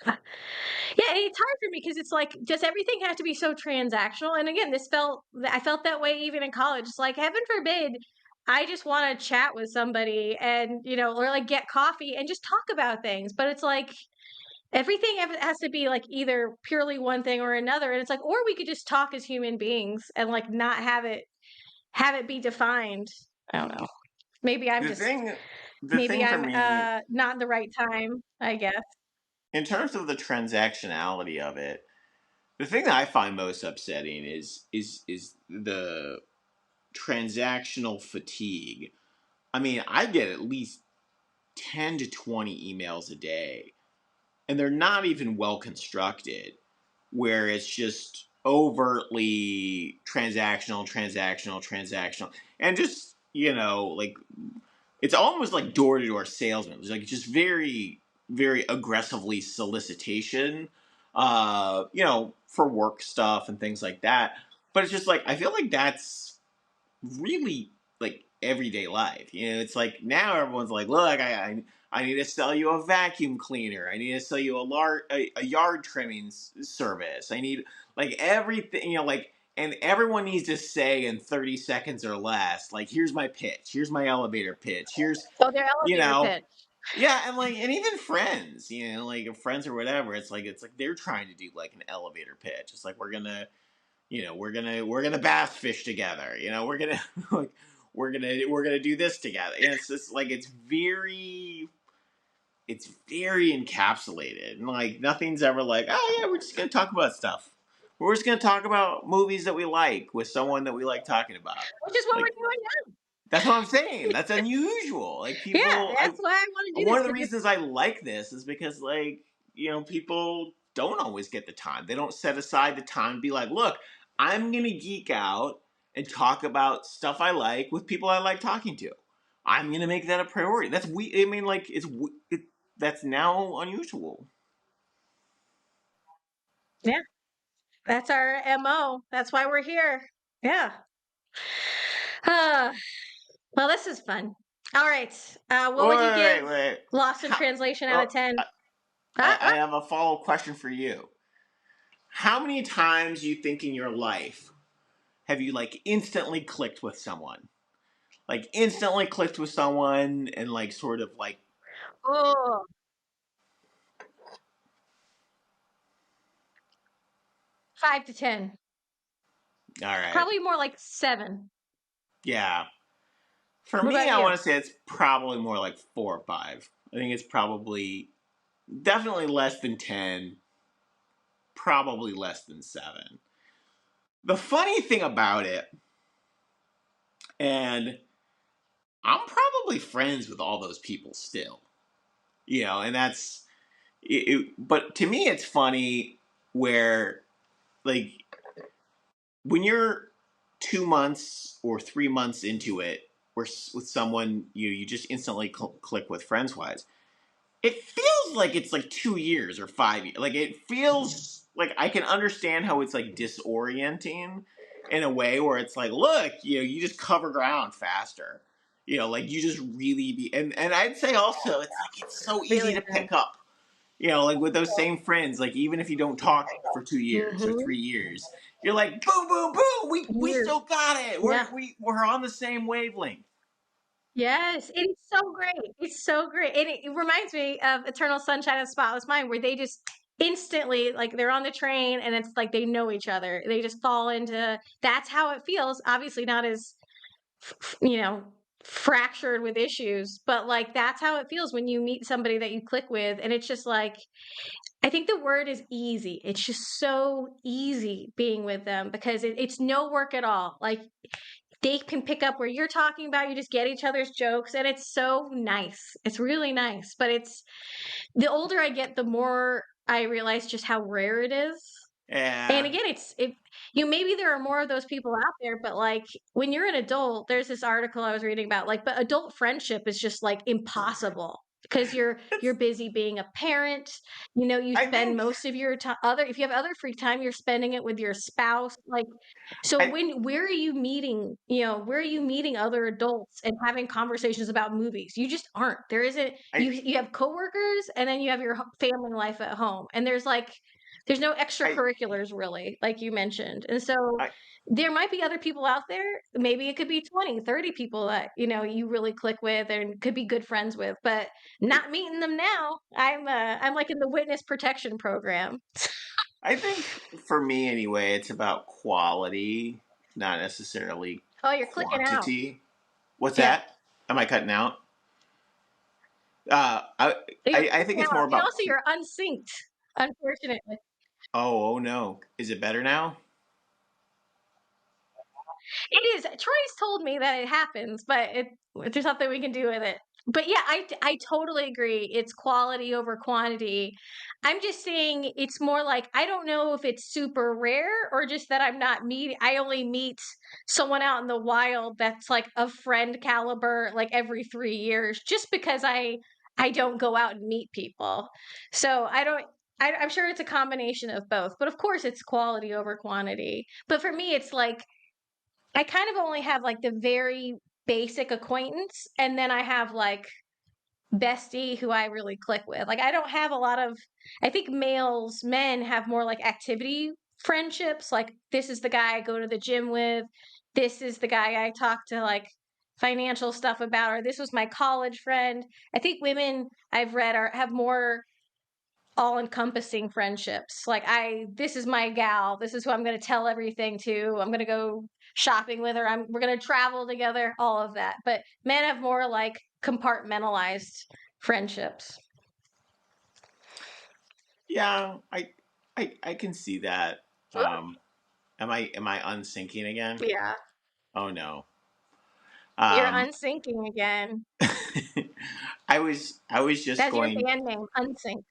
Yeah, and it's hard for me because it's like, does everything have to be so transactional? And again, I felt that way even in college. It's like, heaven forbid, I just want to chat with somebody and, or like get coffee and just talk about things. But it's like, everything has to be like either purely one thing or another. And it's like, or we could just talk as human beings and like not have it be defined. I don't know. Maybe I'm the just, thing the maybe thing for I'm me not in the right time, I guess. in terms of the transactionality of it, the thing that I find most upsetting is the transactional fatigue. I mean, I get at least 10 to 20 emails a day, and they're not even well constructed, where it's just overtly transactional, and just, like it's almost like door to door salesman. It's like just very, very aggressively solicitation, for work stuff and things like that. But it's just like, I feel like that's really like everyday life. It's like now everyone's like, look, I need to sell you a vacuum cleaner. I need to sell you a yard trimming service. I need like everything, like, and everyone needs to say in 30 seconds or less, like, here's my pitch, here's my elevator pitch, here's, Oh, their you elevator know, pitch. Yeah, and even friends, like friends or whatever. It's like they're trying to do like an elevator pitch. It's like we're gonna bass fish together. We're gonna like we're gonna do this together. And it's just like it's very encapsulated, and like nothing's ever like, oh yeah, we're just gonna talk about stuff. We're just gonna talk about movies that we like with someone that we like talking about. Which is what Like we're doing now. that's what I'm saying. That's unusual. Like Yeah, people, that's why I want to do one this of the because reasons I like this is because like people don't always get the time. They don't set aside the time to be like, look, I'm gonna geek out and talk about stuff I like with people I like talking to. I'm gonna make that a priority. That's we. I mean, like that's now unusual. yeah, that's our MO. That's why we're here. Yeah. Uh, well, this is fun. All right. What would you Wait, give wait, wait. Lost in How, Translation out of oh, 10? I have a follow up question for you. How many times you think in your life have you like instantly clicked with someone? Like instantly clicked with someone and like sort of like, Oh, 5 to 10. all right, Probably more like 7. yeah. For What me, about I you? want to say it's probably more like 4 or 5. I think it's probably definitely less than 10, probably less than 7. The funny thing about it, and I'm probably friends with all those people still, and but to me, it's funny where, like, when you're 2 months or 3 months into it, where with someone you just instantly click with friends wise, it feels like it's like 2 years or 5 years. Like it feels like I can understand how it's like disorienting in a way where it's like, look, you just cover ground faster. Like you just really be and I'd say also it's like it's so easy Really to does. pick up. Like with those same friends, like even if you don't talk for 2 years or Mm-hmm. 3 years, you're like boom, boom, boom. We Years. still got it. Yeah. We're on the same wavelength. Yes, it's so great. It's so great. And it reminds me of Eternal Sunshine of the Spotless Mind, where they just instantly, like, they're on the train and it's like they know each other. They just fall into that's how it feels. Obviously, not as, you know, fractured with issues, but like that's how it feels when you meet somebody that you click with. And it's just like, I think the word is easy. It's just so easy being with them because it's no work at all. Like, they can pick up where you're talking about. You just get each other's jokes, and it's so nice. It's really nice. But it's the older I get, the more I realize just how rare it is. And Yeah. again, maybe there are more of those people out there, but like when you're an adult, there's this article I was reading about, like, but adult friendship is just like impossible because you're busy being a parent. You I spend think most of your time if you have other free time, you're spending it with your spouse. Like, so I where are you meeting, where are you meeting other adults and having conversations about movies? You just aren't. There isn't. I You have coworkers, and then you have your family life at home, and there's no I extracurriculars really, like you mentioned. And so I there might be other people out there. Maybe it could be 20, 30 people that, you really click with and could be good friends with, but not meeting them now. I'm like in the witness protection program. I think for me anyway, it's about quality, not necessarily Oh, you're clicking out. quantity. What's Yeah. that? Am I cutting out? Uh, I You're I think clicking it's out. more And about. also you're unsynced, unfortunately. Oh no, is it better now? It is. Troy's told me that it happens, but there's nothing we can do with it. But yeah, I totally agree. It's quality over quantity. I'm just saying it's more like I don't know if it's super rare or just that I only meet someone out in the wild that's like a friend caliber like every 3 years, just because I don't go out and meet people. So I don't. I'm sure it's a combination of both, but of course it's quality over quantity. But for me, it's like I kind of only have like the very basic acquaintance, and then I have like bestie who I really click with. Like I don't have a lot of I think men have more like activity friendships. Like this is the guy I go to the gym with. This is the guy I talk to like financial stuff about her. This was my college friend. I think women I've read have more all-encompassing friendships. Like this is my gal. This is who I'm going to tell everything to. I'm going to go shopping with her. We're going to travel together, all of that. But men have more like compartmentalized friendships. Yeah, I can see that. Am I unsinking again? Yeah. Oh no. You're Um, unsinking again. I was just That's your going. band name, Unsync.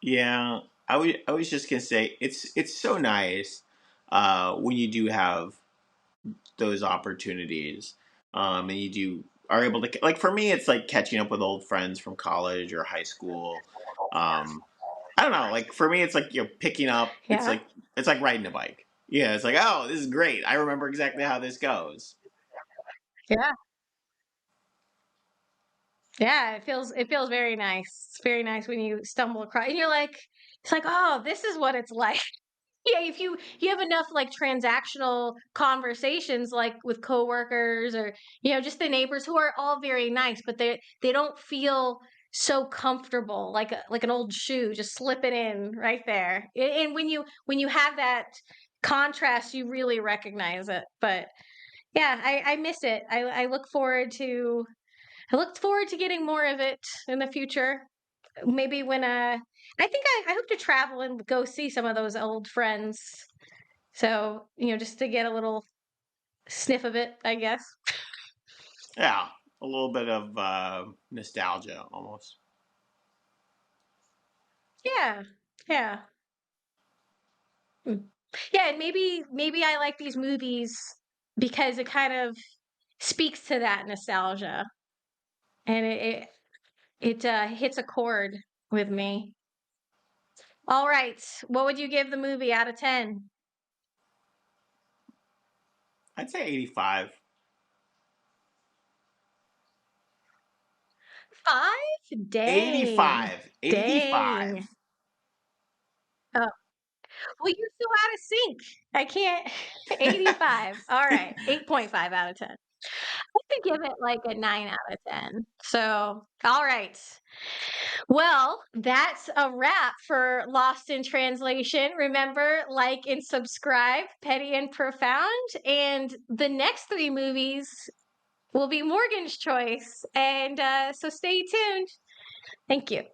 Yeah, I was just gonna say it's so nice when you do have those opportunities, and you do are able to like for me it's like catching up with old friends from college or high school. Um, I don't know, like for me it's like you're picking up. Yeah. It's like riding a bike. Yeah, it's like oh this is great. I remember exactly how this goes. Yeah. Yeah, it feels very nice. It's very nice when you stumble across and you're like, it's like, oh, this is what it's like. Yeah, if you have enough like transactional conversations like with coworkers or just the neighbors who are all very nice, but they don't feel so comfortable like like an old shoe just slipping in right there. And when you have that contrast, you really recognize it. But yeah, I miss it. I look forward to getting more of it in the future. Maybe when I think I hope to travel and go see some of those old friends. So, just to get a little sniff of it, I guess. Yeah, a little bit of nostalgia almost. Yeah. Yeah. Mm. Yeah, and maybe I like these movies because it kind of speaks to that nostalgia and it hits a chord with me. All right. What would you give the movie out of 10? I'd say 85. 5? Dang. 85. 85. Dang. Oh, well, you're so out of sync. I can't. 85. All right. 8.5 out of 10. I could give it like a 9 out of 10. So, all right. Well, that's a wrap for Lost in Translation. Remember, like and subscribe, Petty and Profound. And the next three movies will be Morgan's choice. And so stay tuned. Thank you.